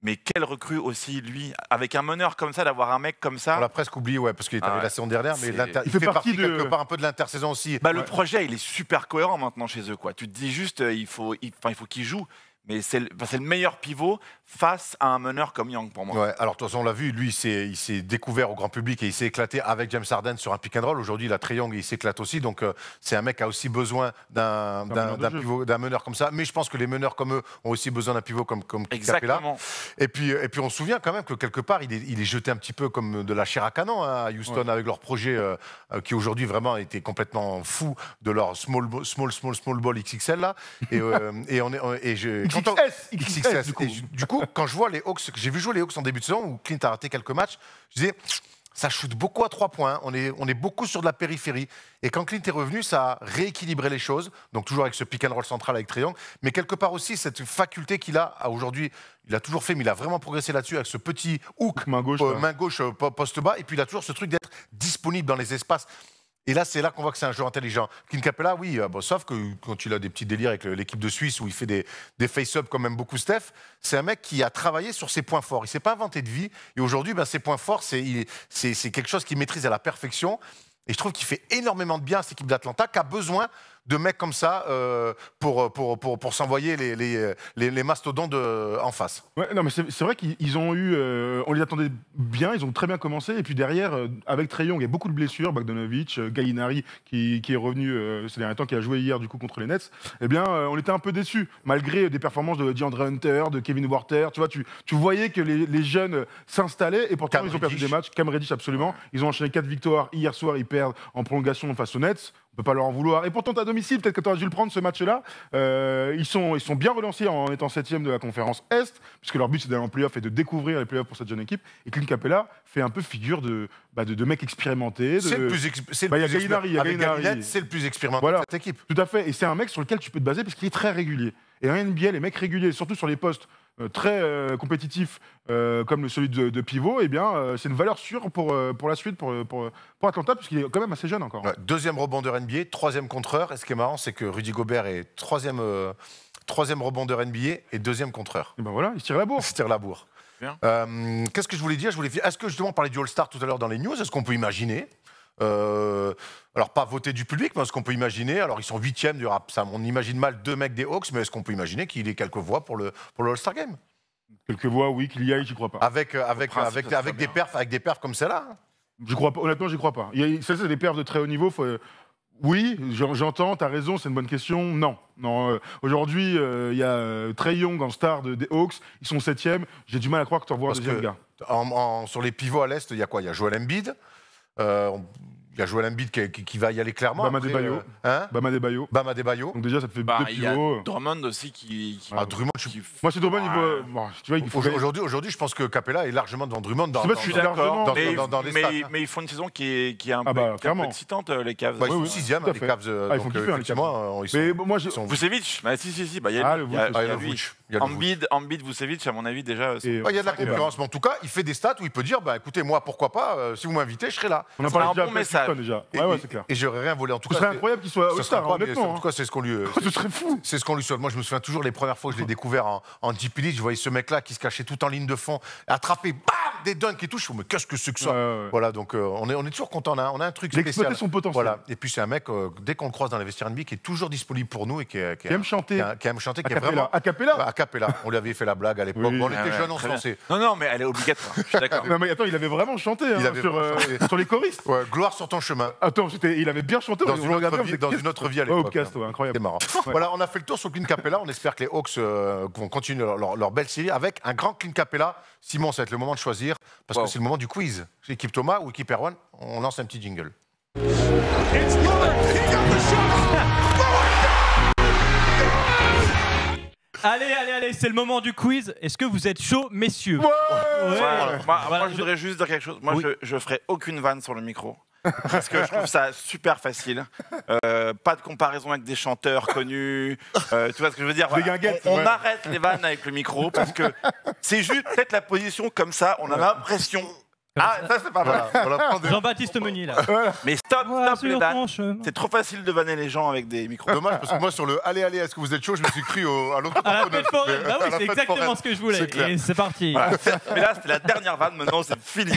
Mais quelle recrue aussi, lui, avec un meneur comme ça, d'avoir un mec comme On ça. l'a presque oublié, ouais, parce qu'il est arrivé ouais. la saison dernière, mais C'est- il fait partie quelque part un peu de l'intersaison aussi. Le projet, il est super cohérent maintenant chez eux. Quoi. Tu te dis juste, il faut qu'il joue. Mais c'est le meilleur pivot face à un meneur comme Young pour moi. Ouais, alors de toute façon, on l'a vu, lui, il s'est découvert au grand public et il s'est éclaté avec James Harden sur un pick and roll. Aujourd'hui, il a Trae Young et il s'éclate aussi. Donc, c'est un mec qui a aussi besoin d'un meneur comme ça. Mais je pense que les meneurs comme eux ont aussi besoin d'un pivot comme Capela. Exactement. Et puis, on se souvient quand même que quelque part, il est jeté un petit peu comme de la chair à canon hein, à Houston avec leur projet qui aujourd'hui vraiment était complètement fou de leur small ball XXL là. XXS. Du coup. Et du coup, quand je vois les Hawks, j'ai vu jouer les Hawks en début de saison où Clint a raté quelques matchs, je disais, ça shoot beaucoup à 3 points, on est beaucoup sur de la périphérie. Et quand Clint est revenu, ça a rééquilibré les choses, donc toujours avec ce pick and roll central avec Trae Young, mais quelque part aussi cette faculté qu'il a aujourd'hui, il a toujours fait, mais il a vraiment progressé là-dessus avec ce petit hook, Main gauche, poste bas, et puis il a toujours ce truc d'être disponible dans les espaces. Et là, c'est là qu'on voit que c'est un joueur intelligent. Clint Capela, oui, sauf que quand il a des petits délires avec l'équipe de Suisse où il fait des face-up comme même beaucoup Steph, c'est un mec qui a travaillé sur ses points forts. Il ne s'est pas inventé de vie. Et aujourd'hui, ses points forts, c'est quelque chose qu'il maîtrise à la perfection. Et je trouve qu'il fait énormément de bien à cette équipe d'Atlanta qui a besoin de mecs comme ça pour s'envoyer les mastodontes en face. Ouais, non, mais c'est vrai qu'ils ont eu. On les attendait bien, ils ont très bien commencé. Et puis derrière, avec Trae Young, il y a beaucoup de blessures. Bogdanovic, Gallinari, qui est revenu ces derniers temps, qui a joué hier du coup contre les Nets. Eh bien, on était un peu déçus, malgré des performances de DeAndre Hunter, de Kevin Walker. Tu vois, tu voyais que les jeunes s'installaient et pourtant Cam ils ont perdu Reddish. des matchs. Cam Reddish, absolument. Ils ont enchaîné 4 victoires. Hier soir, ils perdent en prolongation face aux Nets. On peut pas leur en vouloir. Et pourtant, à domicile, peut-être que tu aurais dû le prendre ce match-là. Ils sont bien relancés en étant 7e de la conférence Est, puisque leur but c'est d'aller en playoff et de découvrir les playoffs pour cette jeune équipe. Et Clint Capela fait un peu figure de mec expérimenté. C'est le plus il y a Gallinari, il y a avec Gallinari. Gallinette, c'est le plus expérimenté Voilà. de cette équipe. Tout à fait. Et c'est un mec sur lequel tu peux te baser parce qu'il est très régulier. Et en NBA, les mecs réguliers, surtout sur les postes très compétitifs comme celui de pivot, eh bien, c'est une valeur sûre pour la suite, pour Atlanta, puisqu'il est quand même assez jeune encore. Ouais, deuxième rebondeur NBA, troisième contreur. Et ce qui est marrant, c'est que Rudy Gobert est troisième rebondeur NBA et deuxième contreur. Et ben voilà, il se tire la bourse. Il se tire la bourre. Bien. Qu'est-ce que je voulais dire est-ce que justement, on parlait du All-Star tout à l'heure dans les news, est-ce qu'on peut imaginer alors pas voter du public, mais est-ce qu'on peut imaginer, alors ils sont 8e, on imagine mal 2 mecs des Hawks, mais est-ce qu'on peut imaginer qu'il ait quelques voix pour le All-Star Game Quelques voix, oui, qu'il y aille, j'y crois pas. avec principe, ça serait des bien. perfs comme celle-là. Je crois pas. Honnêtement, j'y crois pas. Ça, c'est des perfs de très haut niveau. Oui, j'entends, t'as raison, c'est une bonne question. Non. Aujourd'hui, il y a Trae Young en star des Hawks, ils sont 7e. J'ai du mal à croire que tu revois un deuxième gars. Sur les pivots à l'Est, il y a quoi? Il y a Joel Embiid. Il y a Joel Embiid qui va y aller clairement. Bam Adebayo. Bam Adebayo. Bam Adebayo. Donc déjà, ça te fait 2 Il y a pivots. Drummond aussi qui Drummond, Moi, c'est Drummond, tu vois, il faut... Aujourd'hui, je pense que Capella est largement devant Drummond dans, Je sais pas si je suis d'accord. dans les stats. mais ils font une saison qui est un peu excitante, les Cavs. Ils sont oui, 6e, tout à les fait. Cavs. Ils font kiffer, les Cavs. Mais moi, Vucevic, si, il y Ah, a le lui. Il y a Vucevic. lui. Embiid, Vucevic, à mon avis, déjà. Et, il y a de la concurrence, mais en tout cas, il fait des stats où il peut dire écoutez, moi, pourquoi pas, si vous m'invitez, je serai là. on en C'est un parlait bon message. déjà. Et, Ouais, c'est clair. et j'aurais rien volé. En tout Ce cas, serait incroyable qu'il soit ce All-Star, sera pas, mais honnêtement. en tout cas, c'est ce qu'on lui. Ce serait fou. C'est ce qu'on lui souhaite. Moi, je me souviens toujours les premières fois que je l'ai découvert en Deep Elite. Je voyais ce mec-là qui se cachait tout en ligne de fond, attraper, bam, des dunks et tout. Je me dis, mais qu'est-ce que c'est que ça? Ouais. Voilà, donc on est toujours content. On a un truc Il a exploité spécial. son potentiel. Voilà. Et puis c'est un mec, dès qu'on le croise dans les vestiaires NBA, qui est toujours disponible pour nous et qui aime chanter. qui aime chanter, qui est A vraiment. cappella. A cappella. On lui avait fait la blague à l'époque. Oui. On était Ouais, jeunes, on se très bien. lançait. Non, mais elle est obligatoire. Je suis d'accord. Non, mais attends, il avait vraiment chanté Il avait vraiment chanté. sur les choristes. Ouais, gloire sur ton chemin. Attends, il avait bien chanté. Dans on une regardait, autre on vie, faisait, dans qu'est-ce une autre vie à Ouais, l'époque. Outcast, ouais, incroyable. C'est marrant. Voilà, on a fait le tour sur Clint Capella. On espère que les Hawks vont continuer leur belle série avec un grand Clint Capella. Simon, ça va être le moment de choisir parce que c'est le moment du quiz. Équipe Thomas ou équipe Erwan, on lance un petit jingle. Allez, c'est le moment du quiz. Est-ce que vous êtes chaud, messieurs? Ouais. Moi, je voudrais juste dire quelque chose. Moi, je ferai aucune vanne sur le micro. Parce que je trouve ça super facile. Pas de comparaison avec des chanteurs connus. Tu vois ce que je veux dire? Des guinguettes, On ouais. arrête les vannes avec le micro parce que c'est juste peut-être la position comme ça. On a l'impression. Ah, ça c'est pas mal. Voilà, on la prend des- Jean-Baptiste Meunier, là. Mais stop les Sur vannes. ton chemin. C'est trop facile de vanner les gens avec des micros. Dommage parce que moi sur le allez, est-ce que vous êtes chaud, je me suis cru à l'autre À la porte-bonheur. fête foraine. Bah À oui, la c'est fête exactement foraine. ce que je voulais. C'est clair. Et c'est parti. Voilà. Mais là, c'était la dernière vanne. Maintenant, c'est fini.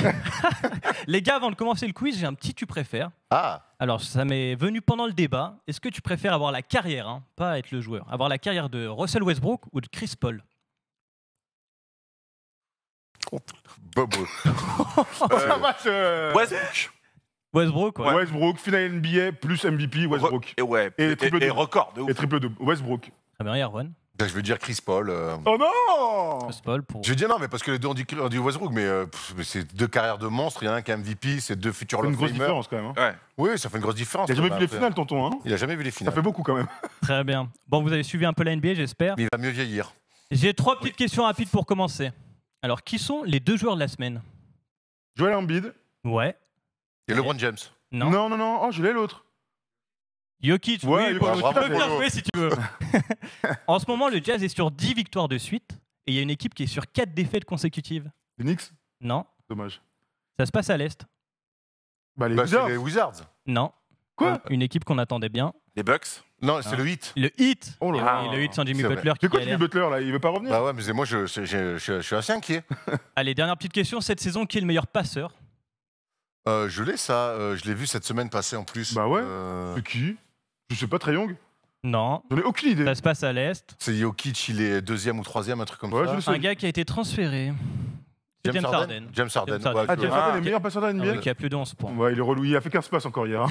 Les gars, avant de commencer le quiz, j'ai un petit tu préfères. Ah, Alors, ça m'est venu pendant le débat. Est-ce que tu préfères avoir la carrière, hein, pas être le joueur, avoir la carrière de Russell Westbrook ou de Chris Paul? Bobo. Westbrook. Westbrook, ouais. Westbrook, finale NBA plus MVP, Westbrook. Et triple double. record de ouf. Et triple double. Westbrook. Très bien, Erwan. Je veux dire Chris Paul. Oh non. Chris Paul pour. Je veux dire non, mais parce que les deux on dit Westbrook, mais c'est deux carrières de monstres. Il y en a un qui est MVP, c'est deux futurs C'est une Hall of grosse Famer. différence quand même. Hein. Ouais. Oui, ça fait une grosse différence. Il a jamais Bah, vu les après, finales, tonton. Hein. Il a jamais vu les Ça finales. fait beaucoup quand même. Très bien. Bon, vous avez suivi un peu la NBA, j'espère. Mais il va mieux vieillir. J'ai 3 petites questions rapides pour commencer. Alors, qui sont les 2 joueurs de la semaine? Joel Embiid. Ouais. Et LeBron James. Non. Non. Oh, je l'ai l'autre. Jokic, Ouais, oui, il Polo, est tu bravo, peux bien Polo. jouer si tu veux. En ce moment, le Jazz est sur 10 victoires de suite et il y a une équipe qui est sur 4 défaites consécutives. Les Knicks. Non. Dommage. Ça se passe à l'Est. Bah, les Bah, Wizards. c'est les Wizards. Non. Quoi? Une équipe qu'on attendait bien. Les Bucks. Non, c'est le Heat. Le Heat. Oh là Et là. oui, le Heat sans Jimmy C'est vrai. Butler. C'est quoi qui a Jimmy l'air- Butler là? Il veut pas revenir? Bah ouais, mais moi je suis assez inquiet. Allez, dernière petite question. Cette saison, qui est le meilleur passeur? Je l'ai ça, je l'ai vu cette semaine passer en plus. Bah ouais. C'est qui? Je sais pas, Trae Young. Non. J'en ai aucune idée. Ça se passe à l'Est. C'est Jokic, il est 2e ou 3e, un truc comme Ouais, ça. je le sais. Un gars qui a été transféré. C'est James Harden. James Harden. James Harden. ouais, Ah, je- James Harden est le ok. meilleur passeur de la Ah NBA. oui, qui a plus de 11 points. Ouais, il est relou. Il a fait 15 passes encore hier. Hein.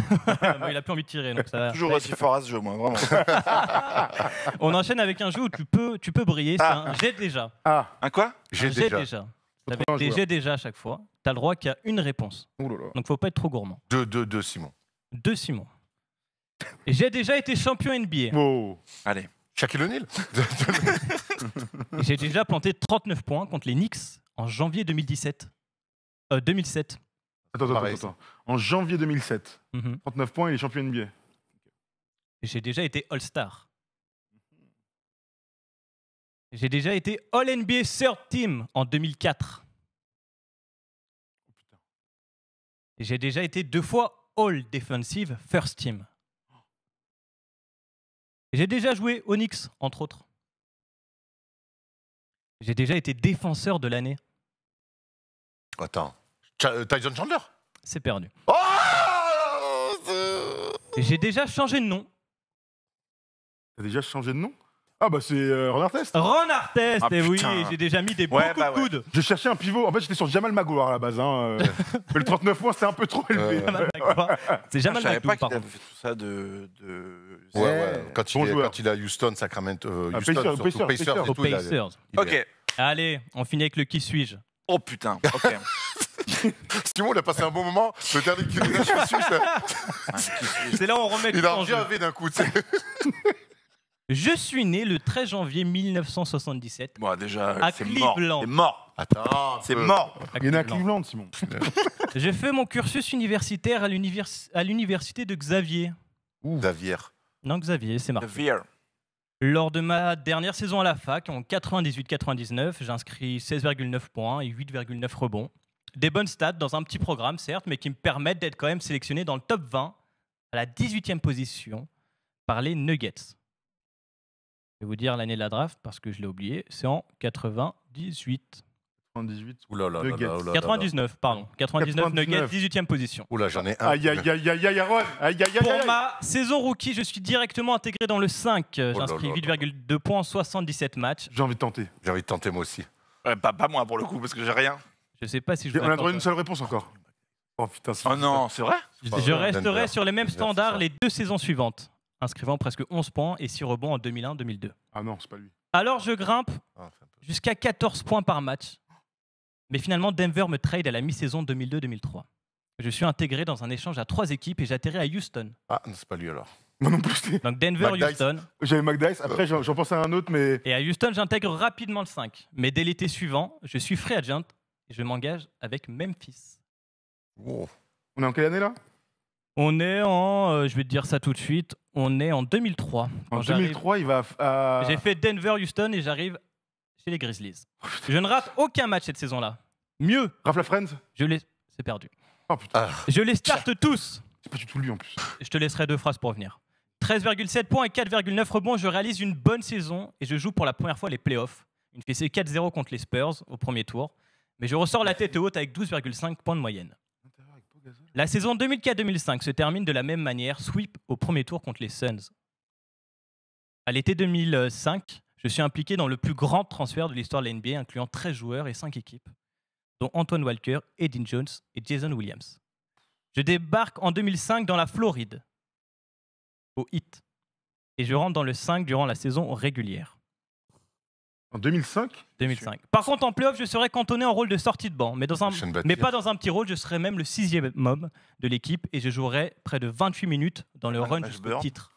Il a plus envie de tirer, donc ça va. Toujours aussi fort à ce jeu, moi, vraiment. On enchaîne avec un jeu où tu peux briller. C'est un jet déjà. Ah, Un quoi? J'ai Un jet déjà. déjà. Faut Avec trouver un des joueur. jets déjà à chaque fois. T'as le droit qu'à une réponse. oh là là. Donc faut pas être trop gourmand. Deux, Simon. 2 Simon. Et j'ai déjà été champion NBA. Oh. Allez. Shaquille O'Neal. Et j'ai déjà planté 39 points contre les Knicks en janvier 2017. 2007. Attends. En janvier 2007, Mhm. 39 points, il est champion NBA. Et j'ai déjà été All-Star. Et j'ai déjà été All-NBA Third Team en 2004. Et j'ai déjà été 2 fois All-Defensive First Team. Et j'ai déjà joué aux Knicks, entre autres. J'ai déjà été défenseur de l'année. Attends. Tyson Chandler. C'est perdu. Oh Et j'ai déjà changé de nom. T'as déjà changé de nom? Ah bah c'est Ron Artest. Ron Artest, Ah, et oui, putain. j'ai déjà mis des Ouais, beaucoup bah de coudes. Je cherchais un pivot. En fait, j'étais sur Jamal Magloire à la base. Mais le 39 points, c'était un peu trop élevé. Jamal Magloire. C'est Je Jamal savais pas Magloire, qu'il pardon. avait fait tout ça de... Ouais. Quand, Bon il est, joueur. quand il est à Houston, Sacramento, Ah, Houston, Pacers, surtout Pacers, Pacers et Aux tout, il a- Pacers. il est- Ok. Allez, on finit avec le qui suis-je. Oh putain, ok. Simon, il a passé un bon moment. Le dernier qui nous a su, C'est là où on remet il tout a en jeu. enlevé d'un coup. Tu sais. Je suis né le 13 janvier 1977 Bon, déjà, À c'est mort. Cleveland. C'est mort. Attends, C'est mort. à Il y en a à Cleveland. Cleveland, Simon. J'ai fait mon cursus universitaire à l'université de Xavier. Xavier. Non, Xavier, c'est The marqué. Veer. Lors de ma dernière saison à la fac, en 98-99, j'inscris 16,9 points et 8,9 rebonds. Des bonnes stats dans un petit programme, certes, mais qui me permettent d'être quand même sélectionné dans le top 20 à la 18e position par les Nuggets. Je vais vous dire l'année de la draft parce que je l'ai oublié. C'est en 98. 78. Oula, là, là, Nuggets. là, là, là, là. 99, pardon. 99 Nuggets, 18e position. Oula, j'en ai un. Aïe, aïe, aïe, aïe, aïe, Aaron. Aïe, aïe, aïe, Pour aïe. ma saison rookie, je suis directement intégré dans le 5. J'inscris là 8,2 points en 77 matchs. J'ai envie de tenter. J'ai envie de tenter moi aussi. Pas moi pour le coup, parce que j'ai rien. Je sais pas si je On a vais droit à une seule réponse encore. Oh putain, c'est Oh non, c'est vrai? Je resterai Denver. sur les mêmes Denver, standards c'est ça. les 2 saisons suivantes, inscrivant presque 11 points et 6 rebonds en 2001-2002. Ah non, c'est pas lui. Alors je grimpe Ah, c'est un peu- jusqu'à 14 points par match. Mais finalement, Denver me trade à la mi-saison 2002-2003. Je suis intégré dans un échange à 3 équipes et j'atterris à Houston. Ah, non, c'est pas lui alors. Moi non plus. Donc Denver, McDyess. Houston. J'avais McDyess. Après, j'en pensais à un autre, mais. Et à Houston, j'intègre rapidement le 5. Mais dès l'été suivant, je suis free agent et je m'engage avec Memphis. Wow. On est en quelle année là? On est en, je vais te dire ça tout de suite, on est en 2003. En Quand j'arrive- 2003, il va à. J'ai fait Denver-Houston et j'arrive chez les Grizzlies. Je ne rate aucun match cette saison-là. Mieux, Ralph Friends. c'est perdu. Oh putain, Je les starte tous. c'est pas du tout lui en plus. Je te laisserai 2 phrases pour revenir. 13,7 points et 4,9 rebonds. Je réalise une bonne saison et je joue pour la première fois les playoffs. Une fessée 4-0 contre les Spurs au premier tour. Mais je ressors la tête haute avec 12,5 points de moyenne. La saison 2004-2005 se termine de la même manière, sweep au premier tour contre les Suns. À l'été 2005, je suis impliqué dans le plus grand transfert de l'histoire de la NBA, incluant 13 joueurs et 5 équipes, dont Antoine Walker, Eddie Jones et Jason Williams. Je débarque en 2005 dans la Floride, au Heat, et je rentre dans le 5 durant la saison régulière. En 2005. 2005. Par contre, en playoff, je serai cantonné en rôle de sortie de banc, mais Sean Battier. pas dans un petit rôle, je serai même le 6e homme de l'équipe et je jouerai près de 28 minutes dans le run jusqu'au Ashburn. titre.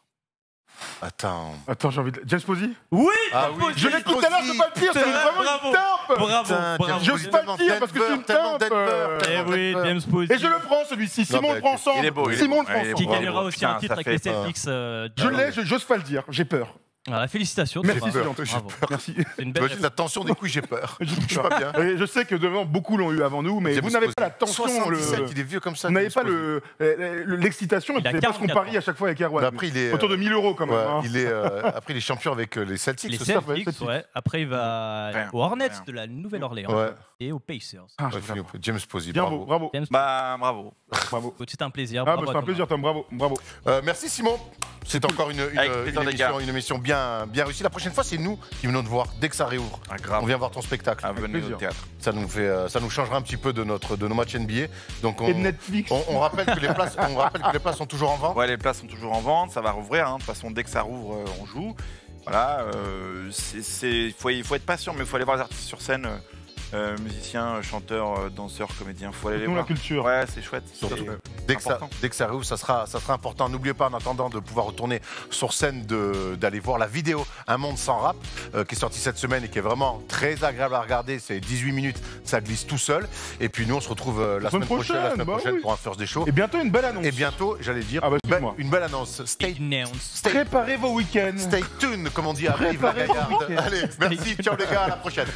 Attends. Attends, j'ai envie de. James Posey. Oui, Ah oui, Je l'ai tout à l'heure, c'est pas le pire, c'est C'est vrai, vraiment bravo. une tempe. Bravo, Putain, bravo. J'ose pas le dire parce que c'est une tellement tempe. Denver, Eh tellement oui, Denver. James Posey. Et je le prends celui-ci. Simon bah, le prend ensemble. il est beau, il est Simon beau. le prend Il est Qui ensemble. beau. gagnera aussi Putain, un titre ça avec les fait peur. Celtics. Je l'ai, j'ose pas le dire. J'ai peur. Voilà, félicitations. Merci, bravo. Céline. J'ai Bravo. peur. Merci. C'est une belle T'imagines la tension des couilles, j'ai peur. Je Je suis pas bien. Et je sais que devant, beaucoup l'ont eu avant nous, mais James vous n'avez Posey. pas la tension, 77, il est vieux comme ça. vous n'avez James pas Posey. l'excitation, et Il a vous n'avez pas ce qu'on 44 parie à chaque fois avec Erwan. Mais après, il est. Autour de 1000 € quand même. Ouais, hein. il est, après, il est champion avec les Celtics. Les c'est ça Celtics, Celtics. ouais. Après, il va Rien, aux Hornets rien. de la Nouvelle-Orléans Ouais. et aux Pacers. Ah, je Ouais, sais pas. James Posey, Bien bravo. beau, bravo. James Bah, bravo. Bravo. Posey, c'est un plaisir. Ah, bah, Bravo c'est à un Thomas. plaisir, Tom, bravo. Bravo. Merci Simon. C'est encore Avec plaisir, les gars. une émission bien réussie. La prochaine fois, c'est nous qui venons te voir dès que ça réouvre. Ah, grave. On vient voir ton spectacle. Ah, venez plaisir. au théâtre. Ça nous changera un petit peu de nos matchs NBA. Donc Et de Netflix. on rappelle que les places sont toujours en vente. Ouais, les places sont toujours en vente, ça va rouvrir. Hein. De toute façon, dès que ça rouvre, on joue. Voilà, il faut être patient, mais il faut aller voir les artistes sur scène, musiciens, chanteurs, danseurs, comédiens. Il faut aller les Nous, la voir. culture. Ouais, c'est chouette. Surtout. C'est Dès que important. ça réouvre, ça sera important. N'oubliez pas en attendant de pouvoir retourner sur scène, d'aller voir la vidéo Un monde sans rap qui est sortie cette semaine et qui est vraiment très agréable à regarder. C'est 18 minutes, ça glisse tout seul. Et puis nous, on se retrouve la semaine prochaine, bah oui. pour un First Day Show. Et bientôt une belle annonce. Et bientôt, j'allais dire, Ah bah, excuse-moi. une belle annonce. Announce. Préparez vos week-ends. Stay tuned, comme on dit à Brive la Préparez vos Gaillarde. week-ends. Allez, merci, ciao les gars, à la prochaine.